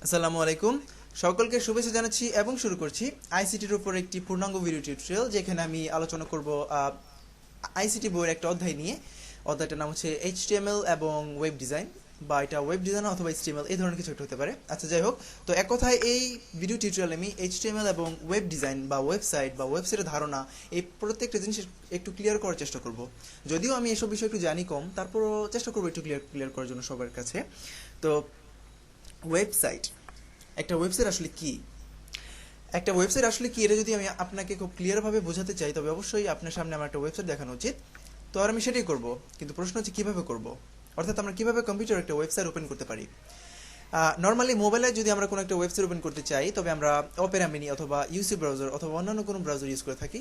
আসসালামু আলাইকুম। সকলকে শুভেচ্ছা জানাচ্ছি এবং শুরু করছি আইসিটির উপর একটি পূর্ণাঙ্গ ভিডিও টিউটোরিয়াল, যেখানে আমি আলোচনা করব আইসিটি বইয়ের একটা অধ্যায় নিয়ে। অধ্যায়টার নাম হচ্ছে এইচটিএমএল এবং ওয়েব ডিজাইন, বা এটা ওয়েব ডিজাইন অথবা এইচটিএমএল এই ধরনের কিছু একটা হতে পারে। আচ্ছা, যাই হোক, তো এক কথায় এই ভিডিও টিউটোরিয়ালে আমি এইচটিএমএল এবং ওয়েব ডিজাইন বা ওয়েবসাইট বা ওয়েবসাইটের ধারণা, এই প্রত্যেকটা জিনিস একটু ক্লিয়ার করার চেষ্টা করব। যদিও আমি এসব বিষয় একটু জানি কম, তারপরও চেষ্টা করবো একটু ক্লিয়ার করার জন্য সবার কাছে। তো ওয়েবসাইট, একটা ওয়েবসাইট আসলে কি? একটা ওয়েবসাইট আসলে কি, এটা যদি আমি আপনাকে খুব ক্লিয়ারভাবে বোঝাতে চাই, তবে অবশ্যই আপনার সামনে আমার একটা ওয়েবসাইট দেখানো উচিত। তো আর আমি সেটাই করব, কিন্তু প্রশ্ন হচ্ছে কিভাবে করব। অর্থাৎ আমরা কিভাবে কম্পিউটার একটা ওয়েবসাইট ওপেন করতে পারি। নর্মালি মোবাইলে যদি আমরা কোনো একটা ওয়েবসাইট ওপেন করতে চাই, তবে আমরা অপেরা মিনি অথবা ইউসি ব্রাউজার অথবা অন্যান্য কোনো ব্রাউজার ইউজ করে থাকি।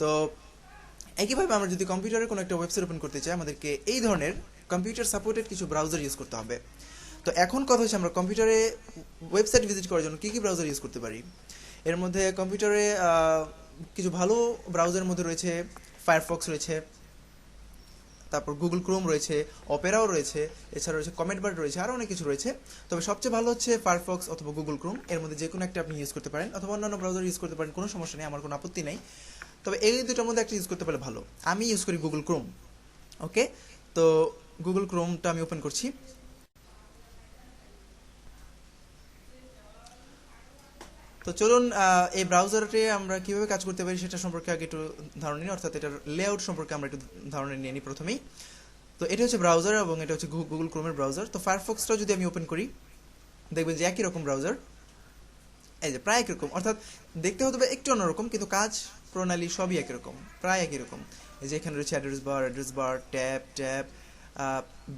তো একইভাবে আমরা যদি কম্পিউটারে কোনো একটা ওয়েবসাইট ওপেন করতে চাই, আমাদেরকে এই ধরনের কম্পিউটার সাপোর্টেড কিছু ব্রাউজার ইউজ করতে হবে। তো এখন কথা হচ্ছে আমরা কম্পিউটারে ওয়েবসাইট ভিজিট করার জন্য কী কী ব্রাউজার ইউজ করতে পারি। এর মধ্যে কম্পিউটারে কিছু ভালো ব্রাউজারের মধ্যে রয়েছে ফায়ারফক্স রয়েছে, তারপর গুগল ক্রোম রয়েছে, অপেরাও রয়েছে, এছাড়া রয়েছে কমেন্ট বার্ড রয়েছে, আরও অনেক কিছু রয়েছে। তবে সবচেয়ে ভালো হচ্ছে ফায়ারফক্স অথবা গুগল ক্রোম, এর মধ্যে যে কোনো একটা আপনি ইউজ করতে পারেন, অথবা অন্যান্য ব্রাউজার ইউজ করতে পারেন, কোনো সমস্যা নেই, আমার কোনো আপত্তি নেই। তবে এই দুটোর মধ্যে একটা ইউজ করতে পারলে ভালো। আমি ইউজ করি গুগল ক্রোম। ওকে, তো গুগল ক্রোমটা আমি ওপেন করছি। তো চলুন এই ব্রাউজারে আমরা কিভাবে কাজ করতে পারি সেটা সম্পর্কে আগে একটু ধারণা নিই, অর্থাৎ এটার লেআউট সম্পর্কে আমরা একটু ধারণা নিয়ে নিই প্রথমেই। তো এটা হচ্ছে ব্রাউজার এবং এটা হচ্ছে গুগল ক্রোমের ব্রাউজার। তো ফায়ারফক্সটাও যদি আমি ওপেন করি, দেখবেন যে একই রকম ব্রাউজার, এই যে প্রায় একই রকম, অর্থাৎ দেখতে হতে পারে একটু অন্যরকম, কিন্তু কাজ প্রণালী সবই একই রকম, প্রায় একই রকম। এই যে এখানে রয়েছে address bar, tab,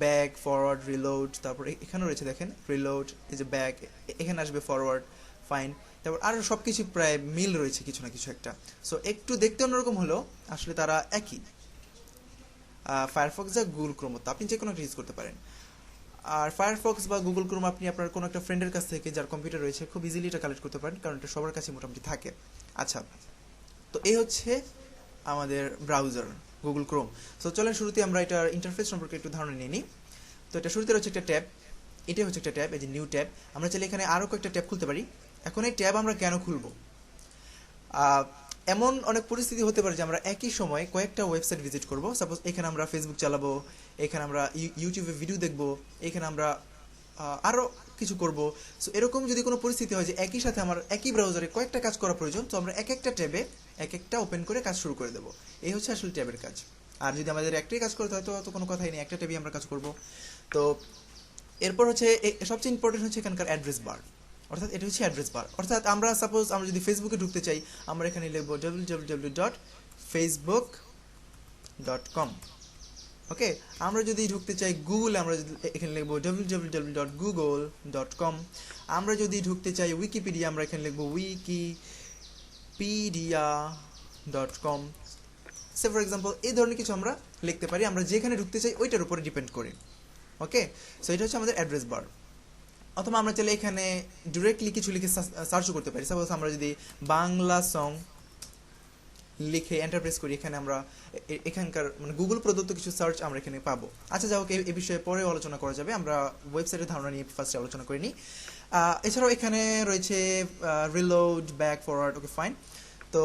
back, forward, reload, তারপর এখানে রয়েছে দেখেন রিলোড, এই যে ব্যাক, এখানে আসবে ফরওয়ার্ড, ফাইন। তারপর আরও সব কিছু প্রায় মিল রয়েছে কিছু না কিছু একটা। সো একটু দেখতে অন্যরকম হলেও আসলে তারা একই। ফায়ারফক্স যা গুগল ক্রোম, তো আপনি যে কোনো একটা ইউজ করতে পারেন। আর ফায়ারফক্স বা গুগল ক্রোম আপনি আপনার কোনো একটা ফ্রেন্ডের কাছ থেকে, যার কম্পিউটার রয়েছে, খুব ইজিলি এটা কালেক্ট করতে পারেন, কারণ এটা সবার কাছে মোটামুটি থাকে। আচ্ছা, তো এই হচ্ছে আমাদের ব্রাউজার গুগল ক্রোম। সো চলেন শুরুতে আমরা এটার ইন্টারফেস সম্পর্কে একটু ধারণা নিয়ে নিই। তো এটা শুরুতে রয়েছে একটা ট্যাব, এটাই হচ্ছে একটা ট্যাব, এই যে নিউ ট্যাব। আমরা চাইলে এখানে আরও কয়েকটা ট্যাব খুলতে পারি। এখন এই ট্যাব আমরা কেন খুলবো? এমন অনেক পরিস্থিতি হতে পারে যে আমরা একই সময় কয়েকটা ওয়েবসাইট ভিজিট করব। সাপোজ এখানে আমরা ফেসবুক চালাবো, এখানে আমরা ইউটিউবে ভিডিও দেখবো, এখানে আমরা আরও কিছু করব। সো এরকম যদি কোনো পরিস্থিতি হয় যে একই সাথে আমার একই ব্রাউজারে কয়েকটা কাজ করা প্রয়োজন, তো আমরা এক একটা ট্যাবে এক একটা ওপেন করে কাজ শুরু করে দেবো। এই হচ্ছে আসলে ট্যাবের কাজ। আর যদি আমাদের একটাই কাজ করতে হয়, তো কোনো কথাই নেই, একটা ট্যাবে আমরা কাজ করব। তো এরপর হচ্ছে সবচেয়ে ইম্পর্টেন্ট হচ্ছে এখানকার অ্যাড্রেস বার, অর্থাৎ এটা হচ্ছে অ্যাড্রেস বার। অর্থাৎ আমরা সাপোজ আমরা যদি ফেসবুকে ঢুকতে চাই, আমরা এখানে লিখবো www.facebook.com। ওকে, আমরা যদি ঢুকতে চাই গুগলে, আমরা এখানে লিখবো www.google.com। আমরা যদি ঢুকতে চাই উইকিপিডিয়া, আমরা এখানে লিখবো wikipedia.com। সে ফর এক্সাম্পল এই ধরনের কিছু আমরা লিখতে পারি, আমরা যেখানে ঢুকতে চাই ওইটার উপরে ডিপেন্ড করে। ওকে, সো এটা হচ্ছে আমাদের অ্যাড্রেস বার। অথবা আমরা চাইলে এখানে ডিরেক্টলি কিছু লিখে সার্চও করতে পারি। সাপোজ আমরা যদি বাংলা সং লিখে এন্টার প্রেস করি, এখানে আমরা এখানকার মানে গুগল প্রদত্ত কিছু সার্চ আমরা এখানে পাবো। আচ্ছা, যাই হোক, এই বিষয়ে পরে আলোচনা করা যাবে, আমরা ওয়েবসাইটের ধারণা নিয়ে ফার্স্টে আলোচনা করে নিই। এছাড়াও এখানে রয়েছে রিলোড, ব্যাক, ফরওয়ার্ড। ওকে, ফাইন। তো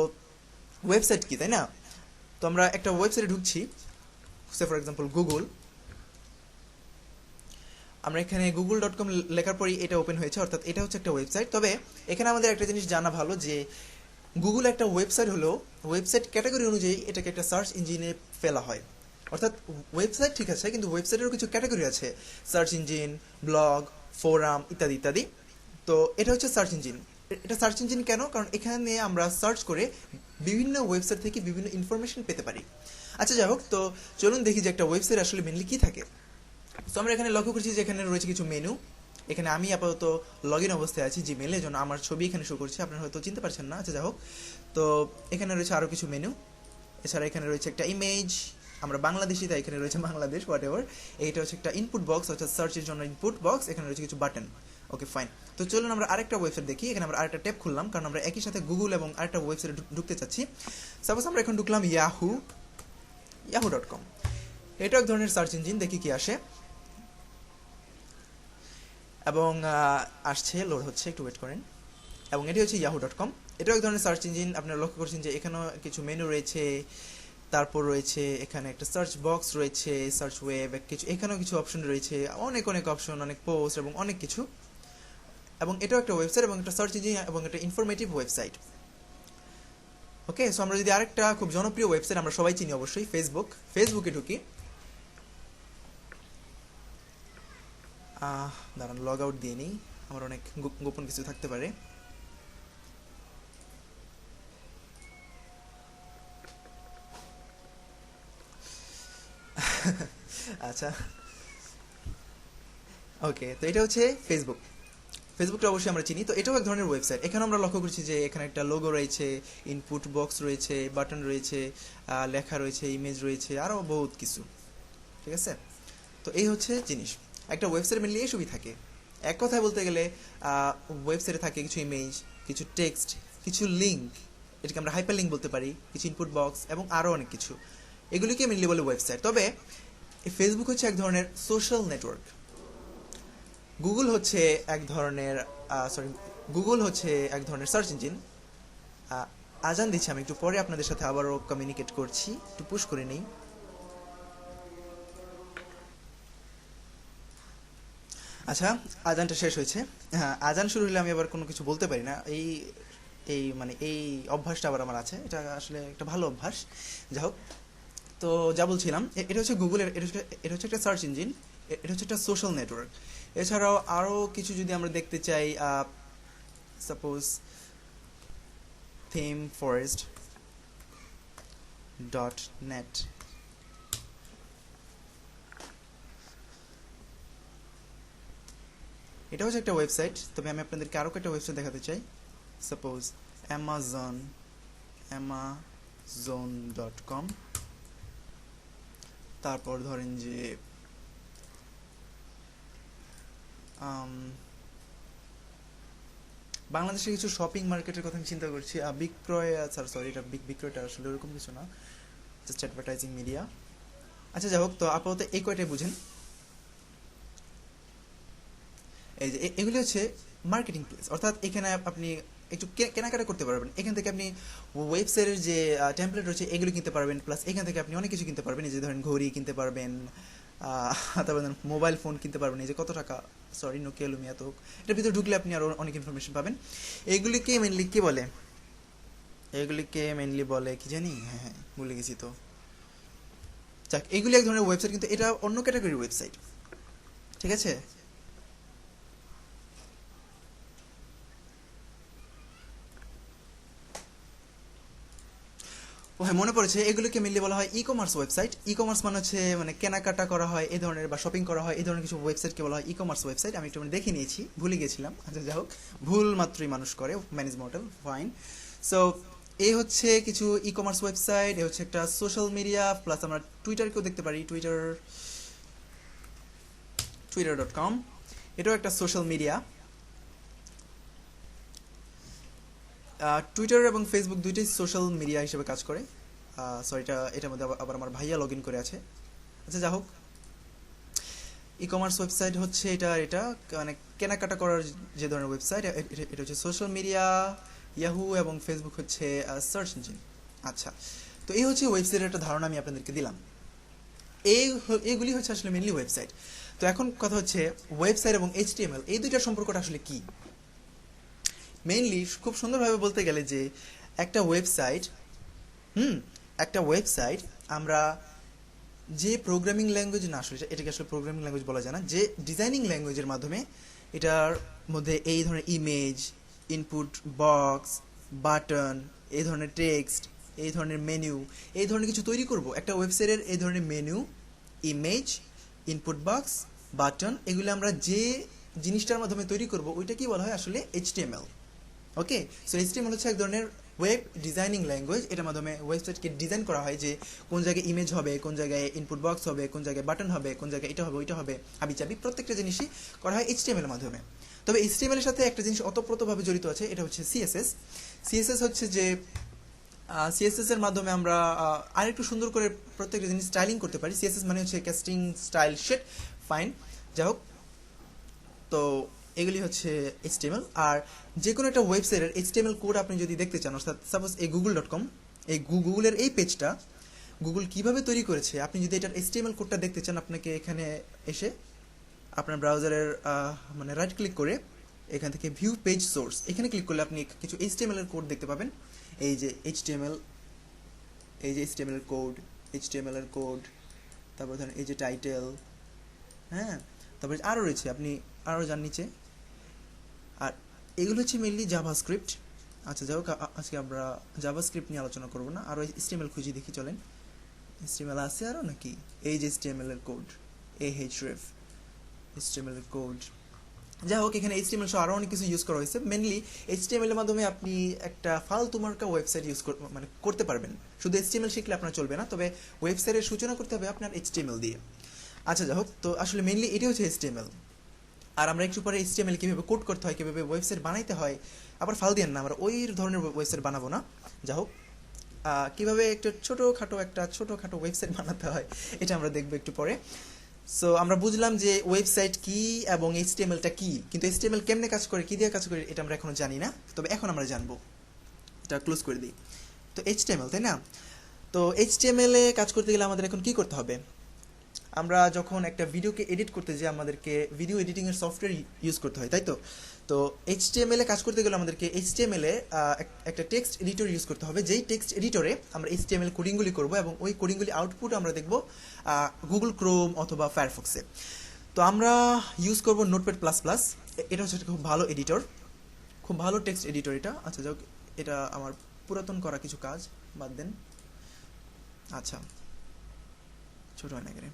ওয়েবসাইট কি, তাই না? তো আমরা একটা ওয়েবসাইটে ঢুকছি, সে ফর এক্সাম্পল গুগল। আমরা এখানে google.com লেখার পরই এটা ওপেন হয়েছে, অর্থাৎ এটা হচ্ছে একটা ওয়েবসাইট। তবে এখানে আমাদের একটা জিনিস জানা ভালো, যে গুগল একটা ওয়েবসাইট হলো ওয়েবসাইট ক্যাটাগরি অনুযায়ী এটাকে একটা সার্চ ইঞ্জিনে ফেলা হয়। অর্থাৎ ওয়েবসাইট ঠিক আছে, কিন্তু ওয়েবসাইটেরও কিছু ক্যাটাগরি আছে, সার্চ ইঞ্জিন, ব্লগ, ফোরাম, ইত্যাদি ইত্যাদি। তো এটা হচ্ছে সার্চ ইঞ্জিন। এটা সার্চ ইঞ্জিন কেন? কারণ এখানে আমরা সার্চ করে বিভিন্ন ওয়েবসাইট থেকে বিভিন্ন ইনফরমেশন পেতে পারি। আচ্ছা, যাই হোক, তো চলুন দেখি যে একটা ওয়েবসাইট আসলে মেনলি কী থাকে। তো আমরা এখানে লক্ষ্য করছি যে এখানে রয়েছে কিছু মেনু। এখানে আমি আপাতত লগ ইন অবস্থায় আছি জিমেলের জন্য, আমার ছবি এখানে শো করছে, আপনারা হয়তো চিনতে পারছেন না। আচ্ছা, যাই হোক, তো এখানে রয়েছে আরও কিছু মেনু। এছাড়া এখানে রয়েছে একটা ইমেজ, আমরা বাংলাদেশি তাই এখানে রয়েছে বাংলাদেশ, হোয়াট এভার। এইটা হচ্ছে একটা ইনপুট বক্স, অর্থাৎ সার্চের জন্য ইনপুট বক্স। এখানে রয়েছে কিছু বাটন। ওকে, ফাইন। তো চলুন আমরা আরেকটা ওয়েবসাইট দেখি। এখানে আমরা আরেকটা ট্যাব খুললাম, কারণ আমরা একই সাথে গুগল এবং আরেকটা ওয়েবসাইটে ঢুকতে চাচ্ছি। সাপোজ আমরা এখন ঢুকলাম yahoo.com। এটা এক ধরনের সার্চ ইঞ্জিন, দেখি কি আসে। এবং আসছে, লোড হচ্ছে, একটু ওয়েট করেন। এবং এটি হচ্ছে yahoo.com। এটাও এক ধরনের সার্চ ইঞ্জিন। আপনারা লক্ষ্য করছেন যে এখানেও কিছু মেনু রয়েছে, তারপর রয়েছে এখানে একটা সার্চ বক্স রয়েছে, সার্চ ওয়েব কিছু, এখানেও কিছু অপশন রয়েছে, অনেক অনেক অপশন, অনেক পোস্ট এবং অনেক কিছু। এবং এটাও একটা ওয়েবসাইট এবং একটা সার্চ ইঞ্জিন এবং একটা ইনফরমেটিভ ওয়েবসাইট। ওকে, সো আমরা যদি আরেকটা খুব জনপ্রিয় ওয়েবসাইট আমরা সবাই চিনি অবশ্যই, ফেসবুকে ঢুকি। দাঁড়ান, লগ আউট দিয়ে নিই, আমার অনেক গোপন কিছু থাকতে পারে। আচ্ছা, ওকে, তো এটা হচ্ছে ফেসবুকটা অবশ্যই আমরা চিনি। তো এটাও এক ধরনের ওয়েবসাইট। এখানে আমরা লক্ষ্য করছি যে এখানে একটা লোগো রয়েছে, ইনপুট বক্স রয়েছে, বাটন রয়েছে, লেখা রয়েছে, ইমেজ রয়েছে, আরও বহুত কিছু। ঠিক আছে, তো এই হচ্ছে জিনিস। একটা ওয়েবসাইট মেনলি এসবই থাকে। এক কথায় বলতে গেলে ওয়েবসাইটে থাকে কিছু ইমেজ, কিছু টেক্সট, কিছু লিঙ্ক, এটাকে আমরা হাইপার লিঙ্ক বলতে পারি, কিছু ইনপুট বক্স এবং আরও অনেক কিছু। এগুলিকে মেনলি বলে ওয়েবসাইট। তবে ফেসবুক হচ্ছে এক ধরনের সোশ্যাল নেটওয়ার্ক। গুগল হচ্ছে এক ধরনের গুগল হচ্ছে এক ধরনের সার্চ ইঞ্জিন। আজান দিচ্ছি, আমি একটু পরে আপনাদের সাথে আবারও কমিউনিকেট করছি, একটু পুশ করে নেই। আচ্ছা, আজানটা শেষ হয়েছে। হ্যাঁ, আজান শুরু হলে আমি আবার কোনো কিছু বলতে পারি না। এই এই মানে এই অভ্যাসটা আবার আমার আছে, এটা আসলে একটা ভালো অভ্যাস। যাই হোক, তো যা বলছিলাম, এটা হচ্ছে গুগলের, এটা হচ্ছে একটা সার্চ ইঞ্জিন, এটা হচ্ছে একটা সোশ্যাল নেটওয়ার্ক। এছাড়াও আরও কিছু যদি আমরা দেখতে চাই, সাপোজ themeforest.net, এটা হচ্ছে একটা ওয়েবসাইট। তবে আমি আপনাদেরকে আরও একটা ওয়েবসাইট দেখাতে চাই। Suppose amazon.com। তারপর ধরেন যে বাংলাদেশের কিছু শপিং মার্কেটের কথা আমি চিন্তা করছি। বিক্রয়, সরি, এটা বিক্রয়টা আসলে ওরকম কিছু না, জাস্ট অ্যাডভার্টাইজিং মিডিয়া। আচ্ছা, যাই হোক, তো আপাতত এই কয়টাই বুঝেন। এই যে এগুলি হচ্ছে মার্কেটিং প্লেস, অর্থাৎ এখানে আপনি একটু কেনাকাটা করতে পারবেন। এখান থেকে আপনি ওয়েবসাইটের যে টেমপ্লেট রয়েছে এগুলো কিনতে পারবেন, প্লাস এখান থেকে আপনি অনেক কিছু কিনতে পারবেন। এই যে ধরেন ঘড়ি কিনতে পারবেন, তারপর মোবাইল ফোন কিনতে পারবেন। এই যে কত টাকা, সরি, নোকিয়া লুমিয়া, তো এটার ভিতরে ঢুকলে আপনি আরও অনেক ইনফরমেশন পাবেন। এগুলিকে মেনলি কি বলে, এগুলিকে মেনলি বলে কি জানি, হ্যাঁ হ্যাঁ ভুলে গেছি তো। যাক, এগুলি এক ধরনের ওয়েবসাইট, কিন্তু এটা অন্য ক্যাটাগরির ওয়েবসাইট। ঠিক আছে, ও হ্যাঁ, মনে পড়েছে, এগুলোকে মেনলি বলা হয় e commerce website. E commerce মানে হচ্ছে মানে কেনাকাটা করা হয় এই ধরনের, বা শপিং করা হয় এই ধরনের কিছু ওয়েবসাইটকে বলা হয় ই কমার্স ওয়েবসাইট। আমি একটু দেখে নিয়েছি, ভুলে গেছিলাম। আচ্ছা, যাই হোক, ভুল মাত্রই মানুষ করে, ম্যানেজ মডেল, ফাইন। সো এই হচ্ছে কিছু ই কমার্স ওয়েবসাইট। এ হচ্ছে একটা সোশ্যাল মিডিয়া, প্লাস আমরা টুইটারকেও দেখতে পারি, টুইটার.com, এটাও একটা সোশ্যাল মিডিয়া। টুইটার এবং ফেসবুক দুইটাই সোশ্যাল মিডিয়া হিসেবে কাজ করে। সরি, এটার মধ্যে আবার আমার ভাইয়া লগ ইন করে আছে। আচ্ছা, যা হোক, ই কমার্স ওয়েবসাইট হচ্ছে এটা মানে কেনাকাটা করার যে ধরনের ওয়েবসাইট, এটা হচ্ছে সোশ্যাল মিডিয়া। ইয়াহু এবং ফেসবুক হচ্ছে সার্চ ইঞ্জিন। আচ্ছা, তো এই হচ্ছে ওয়েবসাইটের একটা ধারণা আমি আপনাদেরকে দিলাম। এইগুলি হচ্ছে আসলে মেনলি ওয়েবসাইট। তো এখন কথা হচ্ছে ওয়েবসাইট এবং এইচটিএমএল এই দুইটার সম্পর্কটা আসলে কি। মেইনলি খুব সুন্দরভাবে বলতে গেলে যে একটা ওয়েবসাইট, একটা ওয়েবসাইট আমরা যে প্রোগ্রামিং ল্যাঙ্গুয়েজ, না আসলে এটাকে আসলে প্রোগ্রামিং ল্যাঙ্গুয়েজ বলা যায় না, যে ডিজাইনিং ল্যাঙ্গুয়েজের মাধ্যমে এটার মধ্যে এই ধরনের ইমেজ, ইনপুট বক্স, বাটন, এই ধরনের টেক্সট, এই ধরনের মেনু, এই ধরনের কিছু তৈরি করব। একটা ওয়েবসাইটের এই ধরনের menu, image, input box, button, এগুলো আমরা যে জিনিসটার মাধ্যমে তৈরি করব ওইটা কি বলা হয় আসলে এইচটিএমএল। ওকে, সো এইচটিএমএল হচ্ছে এক ধরনের ওয়েব ডিজাইনিং ল্যাঙ্গুয়েজ। এটার মাধ্যমে ওয়েবসাইটকে ডিজাইন করা হয়, যে কোন জায়গায় ইমেজ হবে, কোন জায়গায় ইনপুট বক্স হবে, কোন জায়গায় বাটন হবে, কোন জায়গায় এটা হবে, ওইটা হবে, হাবিজাবি প্রত্যেকটা জিনিসই করা হয় এইচটিএমএল এর মাধ্যমে। তবে এইচটিএমএল এর সাথে একটা জিনিস অতপ্রতভাবে জড়িত আছে, এটা হচ্ছে সিএসএস। সিএসএস হচ্ছে যে সিএসএস এর মাধ্যমে আমরা আরেকটু সুন্দর করে প্রত্যেকটা জিনিস স্টাইলিং করতে পারি। সিএসএস মানে হচ্ছে কাস্টিং স্টাইল শিট, ফাইন, যাই হোক। তো তো এগুলি হচ্ছে এইচটিএমএল। আর যে কোনো একটা ওয়েবসাইটের এইচটিএমএল কোড আপনি যদি দেখতে চান, অর্থাৎ সাপোজ এই google.com, এই গুগলের এই পেজটা গুগল কিভাবে তৈরি করেছে, আপনি যদি এটার এইচটিএমএল কোডটা দেখতে চান, আপনাকে এখানে এসে আপনার ব্রাউজারের মানে রাইট ক্লিক করে এখান থেকে ভিউ পেজ সোর্স এখানে ক্লিক করলে আপনি কিছু এইচটিএমএল এর কোড দেখতে পাবেন। এই যে এইচটিএমএল, এই যে এইচটিএমএল এর কোড, এইচটিএমএল এর কোড, তারপর ধরেন এই যে টাইটেল, হ্যাঁ, তারপরে আরও রয়েছে, আপনি আরও যান নিচে। আর এগুলো হচ্ছে মেনলি জাভাস্ক্রিপ্ট। আচ্ছা যাই হোক, আজকে আমরা জাভাস্ক্রিপ্ট নিয়ে আলোচনা করবো না, আরও এইচটিএমএল খুঁজে দেখি, চলেন। এইচটিএমএল আছে আরও নাকি? এই যে এইচটিএমএল এর কোড, ahref এইচটিএমএল এর কোড। যাই হোক, এখানে এইচটিএমএল সহ আরও অনেক কিছু ইউজ করা হয়েছে। মেনলি এইচটিএমএল এর মাধ্যমে আপনি একটা ফালতু মার্কা ওয়েবসাইট ইউজ মানে করতে পারবেন। শুধু এইচটিএমএল শিখলে আপনার চলবে না, তবে ওয়েবসাইটের সূচনা করতে হবে আপনার এইচটিএমএল দিয়ে। আচ্ছা যাই হোক, তো আসলে মেনলি এটাই হচ্ছে এইচটিএমএল। আর আমরা একটু পরে এইচটিএমএল কীভাবে কোড করতে হয়, কীভাবে ওয়েবসাইট বানাইতে হয়, আবার ফাল দিয়েন না, আমরা ওই ধরনের ওয়েবসাইট বানাবো না। যাই হোক, কীভাবে একটা ছোটোখাটো ওয়েবসাইট বানাতে হয় এটা আমরা দেখবো একটু পরে। সো আমরা বুঝলাম যে ওয়েবসাইট কি এবং এইচটিএমএলটা কি, কিন্তু এইচটিএমএল কেমনে কাজ করে, কী দিয়ে কাজ করে, এটা আমরা এখনো জানি না, তবে এখন আমরা জানবো। এটা ক্লোজ করে দিই। তো এইচটিএমএল, তাই না? তো এইচটিএমএল এ কাজ করতে গেলে আমাদের এখন কি করতে হবে? আমরা যখন একটা ভিডিওকে এডিট করতে যাই, আমাদেরকে ভিডিও এডিটিংয়ের সফটওয়্যার ইউজ করতে হয়, তাই তো? তো এইচটিএমএল এ কাজ করতে গেলে আমাদেরকে এইচটিএমএল এ একটা টেক্সট এডিটর ইউজ করতে হবে, যেই টেক্সট এডিটরে আমরা এইচটিএমএল কোডিংগুলি করব, এবং ওই কোডিংগুলি আউটপুট আমরা দেখব গুগল ক্রোম অথবা ফায়ারফক্সে। তো আমরা ইউজ করব নোটপ্যাড প্লাস প্লাস। এটা হচ্ছে একটা খুব ভালো এডিটর, খুব ভালো টেক্সট এডিটর এটা। আচ্ছা যাক, এটা আমার পুরাতন করা কিছু কাজ, বাদ দেন। আচ্ছা, ছোট হয় না কেন?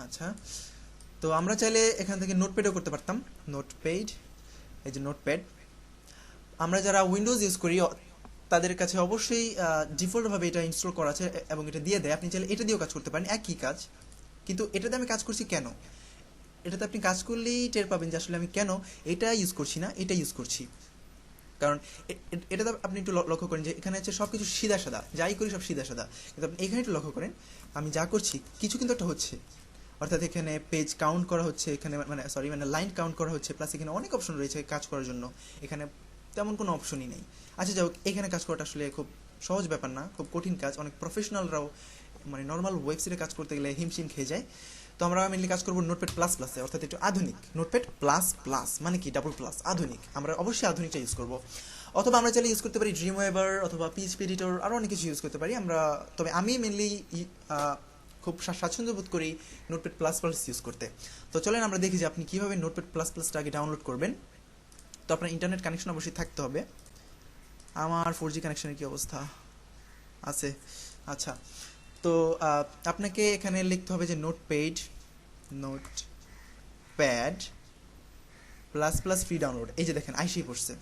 আচ্ছা, তো আমরা চাইলে এখান থেকে নোটপ্যাডও করতে পারতাম। নোটপ্যাড, এই যে নোটপ্যাড। আমরা যারা উইন্ডোজ ইউজ করি তাদের কাছে অবশ্যই ডিফল্টভাবে এটা ইনস্টল করা আছে এবং এটা দিয়ে দেয়। আপনি চাইলে এটা দিয়েও কাজ করতে পারেন, একই কাজ। কিন্তু এটাতে আমি কাজ করছি কেন, এটাতে আপনি কাজ করলেই টের পাবেন যে আসলে আমি কেন এটা ইউজ করছি না, এটা ইউজ করছি। কারণ এটাতে আপনি একটু লক্ষ্য করেন যে এখানে হচ্ছে সব কিছু সিধা সাদা, যাই করি সব সিধা সাদা, কিন্তু আপনি এখানে একটু লক্ষ্য করেন আমি যা করছি কিছু কিন্তু একটা হচ্ছে। অর্থাৎ এখানে পেজ কাউন্ট করা হচ্ছে, এখানে মানে লাইন কাউন্ট করা হচ্ছে, প্লাস এখানে অনেক অপশন রয়েছে কাজ করার জন্য, এখানে তেমন কোনো অপশনই নেই। আচ্ছা যাই হোক, এখানে কাজ করাটা আসলে খুব সহজ ব্যাপার না, খুব কঠিন কাজ। অনেক প্রফেশনালরাও মানে নর্মাল ওয়েবসাইটে কাজ করতে গেলে হিমশিম খেয়ে যায়। তো আমরা মেনলি কাজ করবো নোটপ্যাড প্লাস প্লাসে, অর্থাৎ একটু আধুনিক। নোটপ্যাড প্লাস প্লাস মানে কি, ডাবল প্লাস, আধুনিক। আমরা অবশ্যই আধুনিকটা ইউজ করবো। অথবা আমরা চাইলে ইউজ করতে পারি ড্রিমওয়েভার অথবা পিএইচপি এডিটর, আরও অনেক কিছু ইউজ করতে পারি আমরা। তবে আমি মেনলি খুব স্বাচ্ছন্দ্য বোধ করি নোটপ্যাড প্লাস প্লাস ইউজ করতে। তো চলেন আমরা দেখি যে আপনি কীভাবে নোটপ্যাড প্লাস প্লাসটা আগে ডাউনলোড করবেন। তো আপনার ইন্টারনেট কানেকশন অবশ্যই থাকতে হবে। আমার 4G কানেকশনের কী অবস্থা আছে? আচ্ছা, তো আপনাকে এখানে লিখতে হবে যে notepad plus plus free download. এই যে দেখেন আইসি পড়ছে,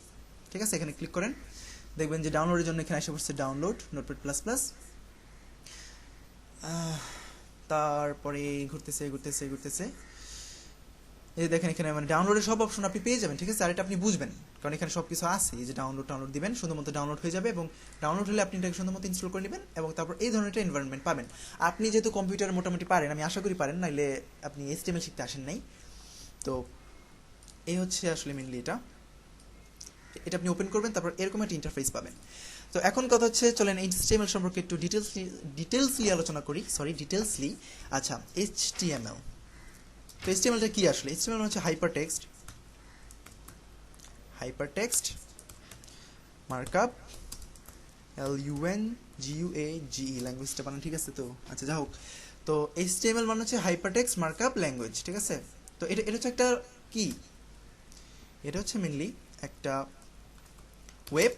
ঠিক আছে? এখানে ক্লিক করেন, দেখবেন যে ডাউনলোডের জন্য এখানে এসে পড়ছে ডাউনলোড নোটপ্যাড প্লাস প্লাস। তারপরে ঘুরতেছে। এই যে দেখেন এখানে মানে ডাউনলোডের সব অপশন আপনি পেয়ে যাবেন, ঠিক আছে? আর এটা আপনি বুঝবেন, কারণ এখানে সব কিছু আছে। এই যে ডাউনলোড দিবেন, সুন্দরমতো ডাউনলোড হয়ে যাবে, এবং ডাউনলোড হলে আপনি এটাকে সুন্দরমতো ইনস্টল করে নেবেন, এবং তারপর এই ধরনের একটা এনভায়রনমেন্ট পাবেন। আপনি যেহেতু কম্পিউটার মোটামুটি পারেন, আমি আশা করি পারেন, নাইলে আপনি এইচটিএমএল শিখতে আসেন নাই। তো এই হচ্ছে আসলে মেনলি এটা আপনি ওপেন করবেন, তারপর এরকম একটা ইন্টারফেস পাবেন। তো এখন কথা হচ্ছে, চলেন এইচটিএমএল সম্পর্কে একটু ডিটেলসলি আলোচনা করি। আচ্ছা, এইচটিএমএল। তো এইচটিএমএলটা কি আসলে? এইচটিএমএল হচ্ছে হাইপারটেক্সট মার্কআপ, LUNGUAGE, ল্যাঙ্গুয়েজটা বানান ঠিক আছে তো? আচ্ছা যাই হোক, তো এইচটিএমএল মানে হচ্ছে হাইপারটেক্সট মার্কআপ ল্যাঙ্গুয়েজ, ঠিক আছে? তো এটা হচ্ছে একটা কি, এটা হচ্ছে মেনলি একটা ওয়েব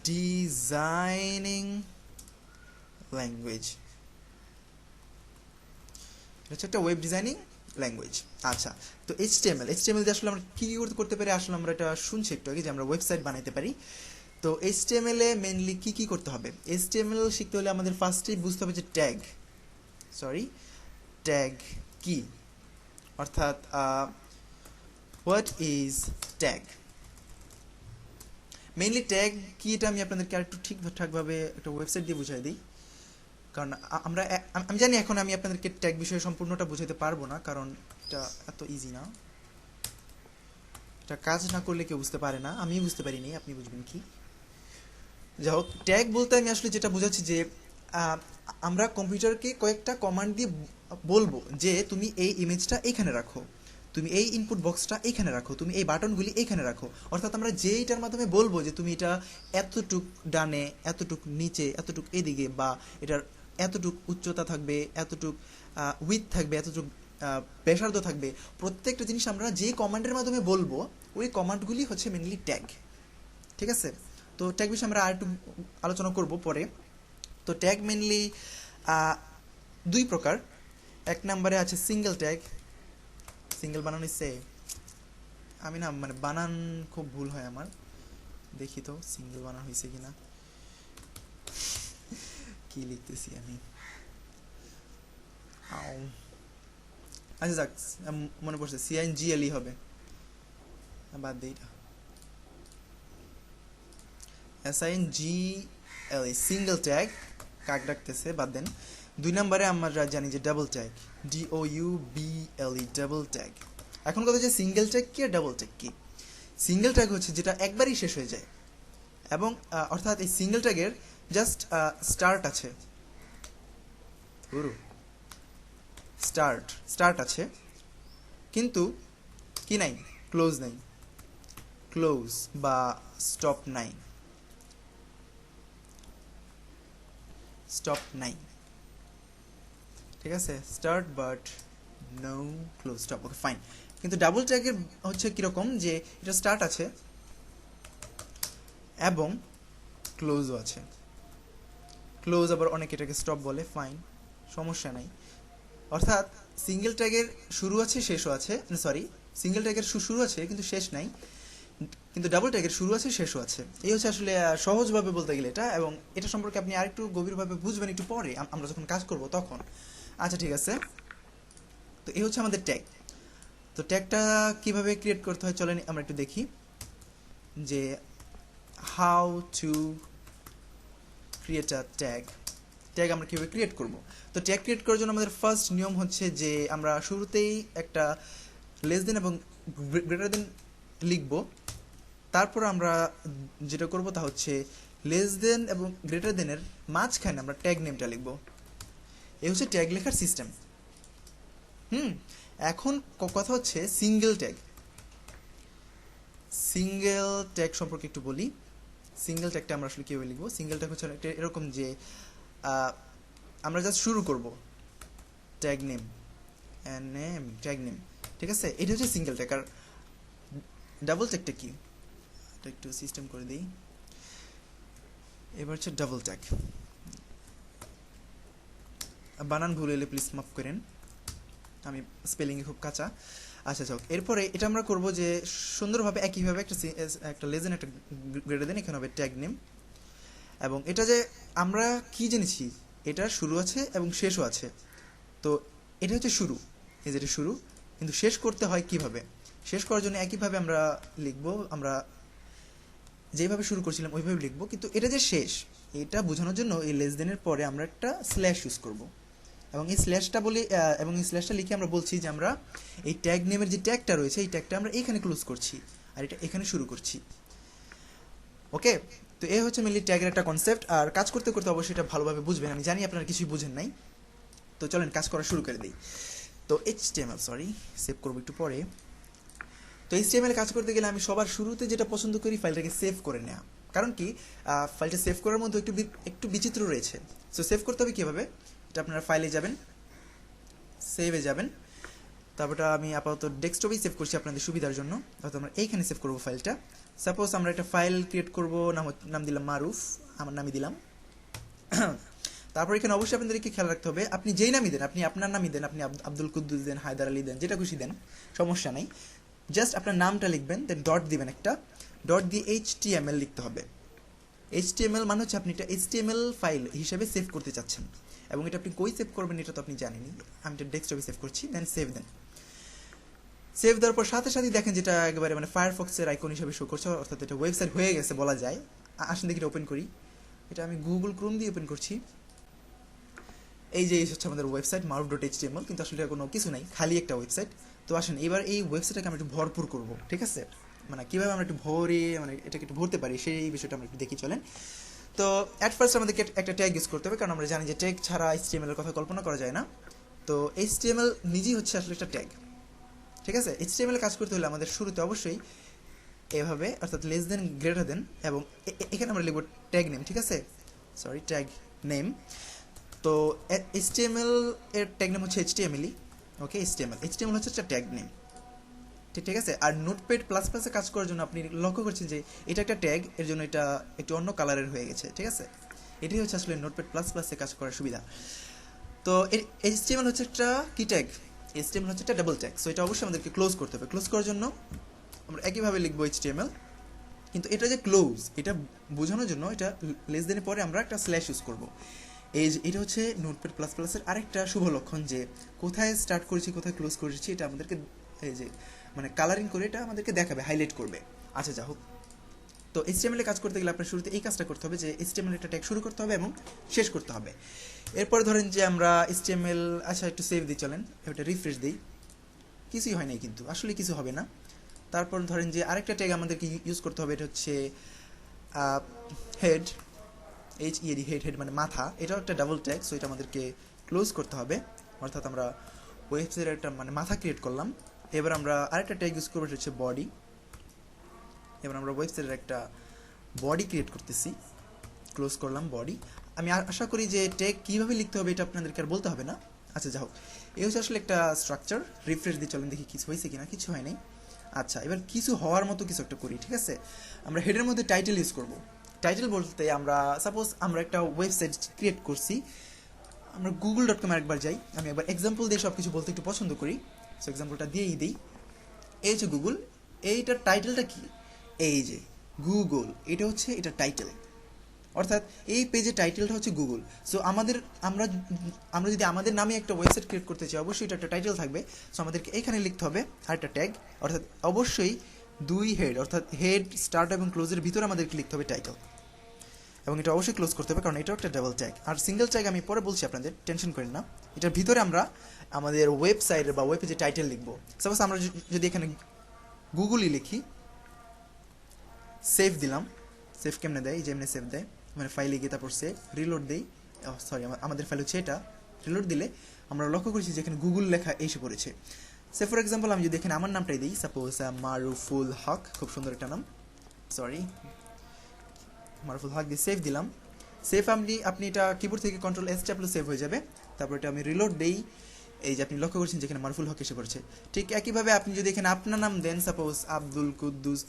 ডিজাইনিং ল্যাঙ্গুয়েজ। এটা হচ্ছে একটা ওয়েব ডিজাইনিং ল্যাঙ্গুয়েজ। আচ্ছা, তো এইচটিএমএল দিয়ে আসলে আমরা কী করতে পারি? আসলে আমরা এটা শুনছি একটু আগে যে আমরা ওয়েবসাইট বানাইতে পারি। তো এইচটিএমএল এ মেনলি কী করতে হবে? এইচটিএমএল শিখতে হলে আমাদের ফার্স্টেই বুঝতে হবে যে ট্যাগ কি, অর্থাৎ what is tag. Mainly tag কি এটা আমি আপনাদেরকে আরেকটু ঠিকঠাকভাবে একটা ওয়েবসাইট দিয়ে বুঝাই দিই। কারণ আমি জানি এখন আমি আপনাদেরকে ট্যাগ বিষয়ে সম্পূর্ণটা বুঝাতে পারবো না, কারণ এটা এত ইজি না। এটা কাজ না করলে কেউ বুঝতে পারে না, আমি বুঝতে পারিনি, আপনি বুঝবেন কি। যাই হোক, ট্যাগ বলতে আমি আসলে যেটা বোঝাচ্ছি যে আমরা কম্পিউটারকে কয়েকটা কমান্ড দিয়ে বলবো যে তুমি এই ইমেজটা এইখানে রাখো, তুমি এই ইনপুট বক্সটা এইখানে রাখো, তুমি এই বাটনগুলি এইখানে রাখো। অর্থাৎ আমরা যেইটার মাধ্যমে বলবো যে তুমি এটা এতটুক ডানে, এতটুক নিচে, এতটুক এদিকে, বা এটার এতটুক উচ্চতা থাকবে, এতটুক উইথ থাকবে, এতটুক ব্যাসার্ধ থাকবে, প্রত্যেকটা জিনিস আমরা যে কমান্ডের মাধ্যমে বলবো ওই কমান্ডগুলি হচ্ছে মেনলি ট্যাগ। ঠিক আছে, তো ট্যাগ বিষয়ে আমরা আর একটু আলোচনা করব পরে। তো ট্যাগ মেনলি দুই প্রকার। এক নম্বরে আছে সিঙ্গেল ট্যাগ। সিঙ্গেল বানান হচ্ছে, আমি না মানে বানান খুব ভুল হয় আমার, দেখি তো সিঙ্গেল বানান হয়েছে কিনা, কি লিখতেছি আমি। আচ্ছা যাক, মনে পড়ছে, CINGLE হবে, বাদ দিই এটা, SINGLE সিঙ্গেল ট্যাগ কাক ডাকতেছে, বাদ দেন। দুই নম্বরে আমরা জানি যে double tag, DOUBLE double tag. এখন কথা হচ্ছে সিঙ্গেল ট্যাগ কি আর ডাবল ট্যাগ কি। সিঙ্গেল ট্যাগ হচ্ছে যেটা একবারই শেষ হয়ে যায়, এবং অর্থাৎ এই সিঙ্গেল ট্যাগের জাস্ট স্টার্ট আছে, স্টার্ট আছে, কিন্তু কি নাই, ক্লোজ নাই, ক্লোজ বা স্টপ নাই, স্টপ নাই। ঠিক আছে, start but no close, stop, okay fine. কিন্তু ডাবল ট্যাগের হচ্ছে কিরকম, যে এটা স্টার্ট আছে এবং ক্লোজও আছে। ক্লোজ আবার অনেকে এটাকে স্টপ বলে, ফাইন, সমস্যা নাই। অর্থাৎ সিঙ্গেল ট্যাগের শুরু আছে, শেষও আছে, সরি, সিঙ্গেল ট্যাগের শুরু আছে কিন্তু শেষ নাই, কিন্তু ডাবল ট্যাগের শুরু আছে, শেষও আছে। এই হচ্ছে আসলে সহজভাবে বলতে গেলে এটা, এবং এটা সম্পর্কে আপনি আরেকটু গভীরভাবে বুঝবেন একটু পরে আমরা যখন কাজ করব তখন। আচ্ছা ঠিক আছে, তো এই হচ্ছে আমাদের ট্যাগ। তো ট্যাগটা কিভাবে ক্রিয়েট করতে হয় চলেন আমরা একটু দেখি, যে how to create a tag. Tag আমরা কীভাবে ক্রিয়েট করব। তো ট্যাগ ক্রিয়েট করার জন্য আমাদের ফার্স্ট নিয়ম হচ্ছে যে আমরা শুরুতেই একটা লেস দেন এবং গ্রেটার দেন লিখব। তারপর আমরা যেটা করব তা হচ্ছে লেস দেন এবং গ্রেটার দেনের মাঝখানে আমরা ট্যাগ নেমটা লিখব। এই হচ্ছে ট্যাগ লেখার সিস্টেম। এখন কথা হচ্ছে সিঙ্গেল ট্যাগ। সিঙ্গেল ট্যাগ সম্পর্কে একটু বলি। সিঙ্গেল ট্যাগটা আমরা আসলে কীভাবে লিখবো। সিঙ্গেল ট্যাগ হচ্ছে এরকম যে আমরা জাস্ট শুরু করব ট্যাগ নেম, ট্যাগ নেম, ঠিক আছে, এটা হচ্ছে সিঙ্গেল ট্যাগ। আর ডাবল ট্যাগটা কি, এটা একটু সিস্টেম করে দিই। এবার হচ্ছে ডাবল ট্যাগ, বানান ভুল হলে প্লিজ মাফ করেন, আমি স্পেলিংয়ে খুব কাঁচা। আচ্ছা যাক, এরপরে এটা আমরা করব যে সুন্দরভাবে একইভাবে একটা লেজেন, একটা গ্রেটার দেন, এখানে হবে ট্যাগ নেম। এবং এটা যে আমরা কি জেনেছি, এটা শুরু আছে এবং শেষও আছে। তো এটা হচ্ছে শুরু, এই যে এটা শুরু, কিন্তু শেষ করতে হয় কিভাবে। শেষ করার জন্য একইভাবে আমরা লিখব, আমরা যেভাবে শুরু করছিলাম ওইভাবে লিখব, কিন্তু এটা যে শেষ এটা বোঝানোর জন্য এই লেস দেনের পরে আমরা একটা স্ল্যাশ ইউজ করব। এবং এই স্ল্যাশটা বলি, এবং এই স্ল্যাশটা লিখে আমরা বলছি যে আমরা এই ট্যাগ নেমের যে ট্যাগটা রয়েছে এই ট্যাগটা আমরা এখানে ক্লোজ করছি আর এটা এখানে শুরু করছি। ওকে, তো এই হচ্ছে মেনলি ট্যাগের একটা কনসেপ্ট। আর কাজ করতে করতে অবশ্যই এটা ভালোভাবে বুঝবেন, আমি জানি আপনারা কিছুই বুঝেন নাই। তো চলেন কাজ করা শুরু করে দিই। তো HTML, সরি, সেভ করবো একটু পরে। তো HTML কাজ করতে গেলে আমি সবার শুরুতে যেটা পছন্দ করি, ফাইলটাকে সেভ করে নেওয়া। কারণ কি, ফাইলটা সেভ করার মধ্যে একটু বিচিত্র রয়েছে। সো সেভ করতে হবে কীভাবে, এটা আপনারা ফাইলে যাবেন, সেভে যাবেন, তারপরটা আমি আপাতত ডেস্কটপেই সেভ করছি আপনাদের সুবিধার জন্য। অর্থাৎ আমরা এইখানে সেভ করবো ফাইলটা। সাপোজ আমরা একটা ফাইল ক্রিয়েট করবো, নাম দিলাম মারুফ, আমার নামই দিলাম। তারপর এখানে অবশ্যই আপনাদেরকে খেয়াল রাখতে হবে, আপনি যেই নামই দেন, আপনি আপনার নামই দেন, আপনি আব্দুল কুদ্দুস দেন, হায়দার আলী দেন, যেটা খুশি দেন, সমস্যা নেই। জাস্ট আপনার নামটা লিখবেন, দেন ডট দিবেন, একটা ডট দিয়ে HTML লিখতে হবে। HTML মানে হচ্ছে আপনি এটা HTML ফাইল হিসেবে সেভ করতে চাচ্ছেন, এবং এটা আপনি কই সেভ করবেন এটা তো আপনি জানেনই। আমি এটা ডেস্কটপে সেভ করছি, দেন সেভ দেন। সেভ দেওয়ার পর সাথে সাথেই দেখেন যেটা একেবারে মানে ফায়ারফক্সের আইকন হিসেবে শো করছে, অর্থাৎ এটা ওয়েবসাইট হয়ে গেছে বলা যায়। আসেন দেখি এটা ওপেন করি। এটা আমি গুগল ক্রোম দিয়ে ওপেন করছি। এই যে হচ্ছে আমাদের ওয়েবসাইট maruf.html, কিন্তু আসলে এটা কোনো কিছু নাই, খালি একটা ওয়েবসাইট। তো আসেন এবার এই ওয়েবসাইটটাকে আমরা একটু ভরপুর করব, ঠিক আছে? মানে কীভাবে আমরা একটু ভরে মানে এটাকে একটু ভরতে পারি সেই বিষয়টা আমরা একটু দেখি চলেন। তো অ্যাট ফার্স্ট আমাদেরকে একটা ট্যাগ ইউজ করতে হবে, কারণ আমরা জানি যে ট্যাগ ছাড়া HTML এর কথা কল্পনা করা যায় না। তো HTML নিজেই হচ্ছে আসলে একটা ট্যাগ, ঠিক আছে? HTML কাজ করতে হলে আমাদের শুরুতে অবশ্যই এভাবে, অর্থাৎ লেস দেন গ্রেটার দেন, এবং এখানে আমরা লিখব ট্যাগ নেম, ঠিক আছে? Sorry, tag name. তো HTML এর ট্যাগ নেম হচ্ছে HTML, ওকে? HTML হচ্ছে একটা ট্যাগ নেম, ঠিক আছে? আর নোটপ্যাড প্লাস প্লাসে কাজ করার জন্য আপনি লক্ষ্য করছেন যে এটা একটা ট্যাগ, এর জন্য এটা একটু অন্য কালারের হয়ে গেছে, ঠিক আছে? এটাই হচ্ছে আসলে নোটপ্যাড প্লাস প্লাসে কাজ করার সুবিধা। তো HTML হচ্ছে একটা কি ট্যাগ? HTML হচ্ছে একটা ডাবল ট্যাগ, সো এটা অবশ্যই আমাদেরকে ক্লোজ করতে হবে। ক্লোজ করার জন্য আমরা একইভাবে লিখবো HTML, কিন্তু এটা যে ক্লোজ এটা বোঝানোর জন্য এটা লেস দেনের পরে আমরা একটা স্ল্যাশ ইউজ করব। এটা হচ্ছে নোটপ্যাড প্লাস প্লাসের আরেকটা শুভ লক্ষণ, যে কোথায় স্টার্ট করেছি কোথায় ক্লোজ করেছি এটা আমাদেরকে এই যে মানে কালারিং করে এটা আমাদেরকে দেখাবে, হাইলাইট করবে। আচ্ছা, যা হোক, তো HTML এ কাজ করতে গেলে আপনার শুরুতে এই কাজটা করতে হবে যে HTML একটা ট্যাগ শুরু করতে হবে এবং শেষ করতে হবে। এরপর ধরেন যে আমরা HTML, আচ্ছা একটু সেভ দিই চলেন, এটা রিফ্রেশ দিই, কিছুই হয় নাই, কিন্তু আসলে কিছু হবে না। তারপর ধরেন যে আরেকটা ট্যাগ আমাদেরকে ইউজ করতে হবে, এটা হচ্ছে হেড, HEAD, হেড মানে মাথা। এটাও একটা ডাবল ট্যাগ, সো এটা আমাদেরকে ক্লোজ করতে হবে, অর্থাৎ আমরা ওয়েবসাইটের একটা মানে মাথা ক্রিয়েট করলাম। এবার আমরা আরেকটা ট্যাগ ইউজ করবো, এটা হচ্ছে বডি। এবার আমরা ওয়েবসাইটের একটা বডি ক্রিয়েট করতেছি, ক্লোজ করলাম বডি। আমি আশা করি যে ট্যাগ কীভাবে লিখতে হবে এটা আপনাদেরকে আর বলতে হবে না। আচ্ছা, যা হোক, এই হচ্ছে আসলে একটা স্ট্রাকচার। রিফ্রেশ দিয়ে চলেন দেখি কিছু হয়েছে কিনা, কিছু হয় নাই। আচ্ছা, এবার কিছু হওয়ার মতো কিছু একটা করি, ঠিক আছে? আমরা হেডের মধ্যে টাইটেল ইউজ করব। টাইটেল বলতে আমরা সাপোজ আমরা একটা ওয়েবসাইট ক্রিয়েট করছি, আমরা google.com একবার যাই। আমি একবার এক্সাম্পল দিয়ে সব কিছু বলতে একটু পছন্দ করি, সো এক্সাম্পলটা দিয়েই দিই। এই হচ্ছে গুগল, এইটার টাইটেলটা কি? এই যে গুগল, এটা হচ্ছে এটা টাইটেল, অর্থাৎ এই পেজের টাইটেলটা হচ্ছে গুগল। সো আমরা আমরা যদি আমাদের নামে একটা ওয়েবসাইট ক্রিয়েট করতে চাই, অবশ্যই এটা একটা টাইটেল থাকবে। সো আমাদেরকে এখানে লিখতে হবে আরেকটা ট্যাগ, অর্থাৎ অবশ্যই দুই হেড, অর্থাৎ হেড, স্টার্ট এবং ক্লোজের ভিতরে আমাদেরকে লিখতে হবে টাইটেল, এবং এটা অবশ্যই ক্লোজ করতে হবে, কারণ এটাও একটা ডাবল ট্যাগ। আর সিঙ্গেল ট্যাগ আমি পরে বলছি, আপনাদের টেনশন করেন না। এটার ভিতরে আমরা আমাদের ওয়েবসাইটের বা ওয়েব পেজের টাইটেল লিখবো। সাপোজ আমরা যদি এখানে গুগলই লিখি, সেভ দিলাম। সেভ কেমনে দেয়? যে এমনি সেভ দেয়, মানে ফাইলে গিয়ে তারপর সেভ, রিলোড দেই। সরি, আমাদের ফাইল হচ্ছে এটা। রিলোড দিলে আমরা লক্ষ্য করেছি যে এখানে গুগল লেখা এসে পড়েছে। সে ফর এক্সাম্পল আমি যদি এখানে আমার নামটাই দিই, সাপোজ মারুফুল হক, খুব সুন্দর একটা নাম, সরি, মারুফুল হক দিয়ে সেভ দিলাম। সেভ আপনি এটা কিবোর্ড থেকে Ctrl+S চাপলে সেভ হয়ে যাবে। তারপর এটা আমি রিলোড দেই, এই যে আপনি লক্ষ্য করছেন যেখানে মারুফুল হক এসে পড়েছে। ঠিক একইভাবে আপনি যদি এখানে আপনার নাম দেন, সাপোজ আব্দুল কুদ্দুস,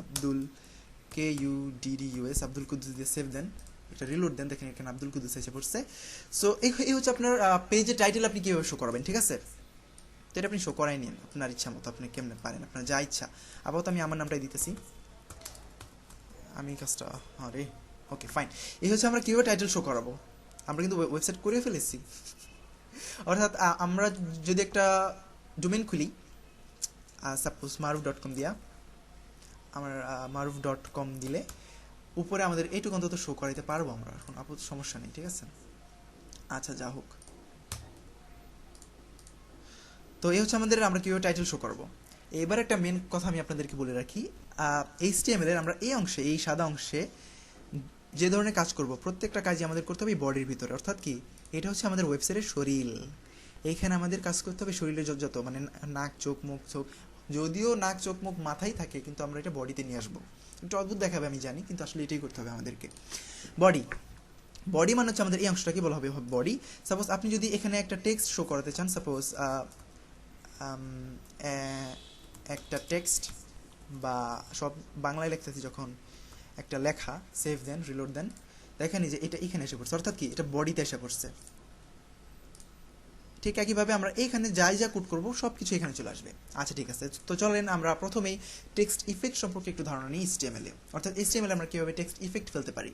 আব্দুল KUDDUS, আব্দুল কুদ্দুস দিয়ে সেভ দেন, এটা রিলোড দেন, দেখেন এখানে আব্দুল কুদ্দুস এসে পড়ছে। সো এই হচ্ছে আপনার পেজের টাইটেল আপনি কীভাবে শো করাবেন, ঠিক আছে? তো এটা আপনি শো করাই নিন আপনার ইচ্ছা মতো, আপনি কেমনে পারেন, আপনার যা ইচ্ছা। আপাতত আমি আমার নামটাই দিতেছি, আমি কাজটা, আরে ওকে ফাইন। এই হচ্ছে আমরা কীভাবে টাইটেল শো করাবো। আমরা কিন্তু ওয়েবসাইট করে ফেলেছি, অর্থাৎ আমরা যদি একটা ডোমেন খুলি, সাপোজ maruf.com দিয়া, আমার maruf.com দিলে উপরে আমাদের এইটুকু অন্তত শো করাইতে পারবো আমরা, এখন আপাতত সমস্যা নেই, ঠিক আছে? আচ্ছা, যা হোক, তো এই হচ্ছে আমাদের আমরা কীভাবে টাইটেল শো করবো। এবার একটা মেন কথা আমি আপনাদেরকে বলে রাখি, HTML এর আমরা এই অংশে, এই সাদা অংশে যে ধরনের কাজ করব, প্রত্যেকটা কাজই আমাদের করতে হবে বডির ভিতরে, অর্থাৎ কি, এটা হচ্ছে আমাদের ওয়েবসাইটের শরীর। এইখানে আমাদের কাজ করতে হবে শরীরের যত মানে নাক, চোখ, মুখ, যদিও নাক, চোখ, মুখ মাথায় থাকে, কিন্তু আমরা এটা বডিতে নিয়ে আসবো। একটু অদ্ভুত দেখাবে আমি জানি, কিন্তু আসলে এটাই করতে হবে আমাদেরকে। বডি মানে হচ্ছে আমাদের এই অংশটাকে বলা হবে বডি। সাপোজ আপনি যদি এখানে একটা টেক্সট শো করাতে চান, সাপোজ একটা টেক্সট বা সব বাংলায় লিখতেছি, যখন একটা লেখা সেভ দেন, রিলোড দেন, দেখেন যে এটা এখানে এসে পড়ছে, অর্থাৎ কি, এটা বডিতে এসে পড়ছে। ঠিক একইভাবে আমরা এইখানে যা কোড করব সব কিছু এখানে চলে আসবে। আচ্ছা, ঠিক আছে, তো চলেন আমরা প্রথমেই টেক্সট ইফেক্ট সম্পর্কে একটু ধারণা নিই HTML এ। অর্থাৎ HTML আমরা কীভাবে টেক্সট ইফেক্ট ফেলতে পারি।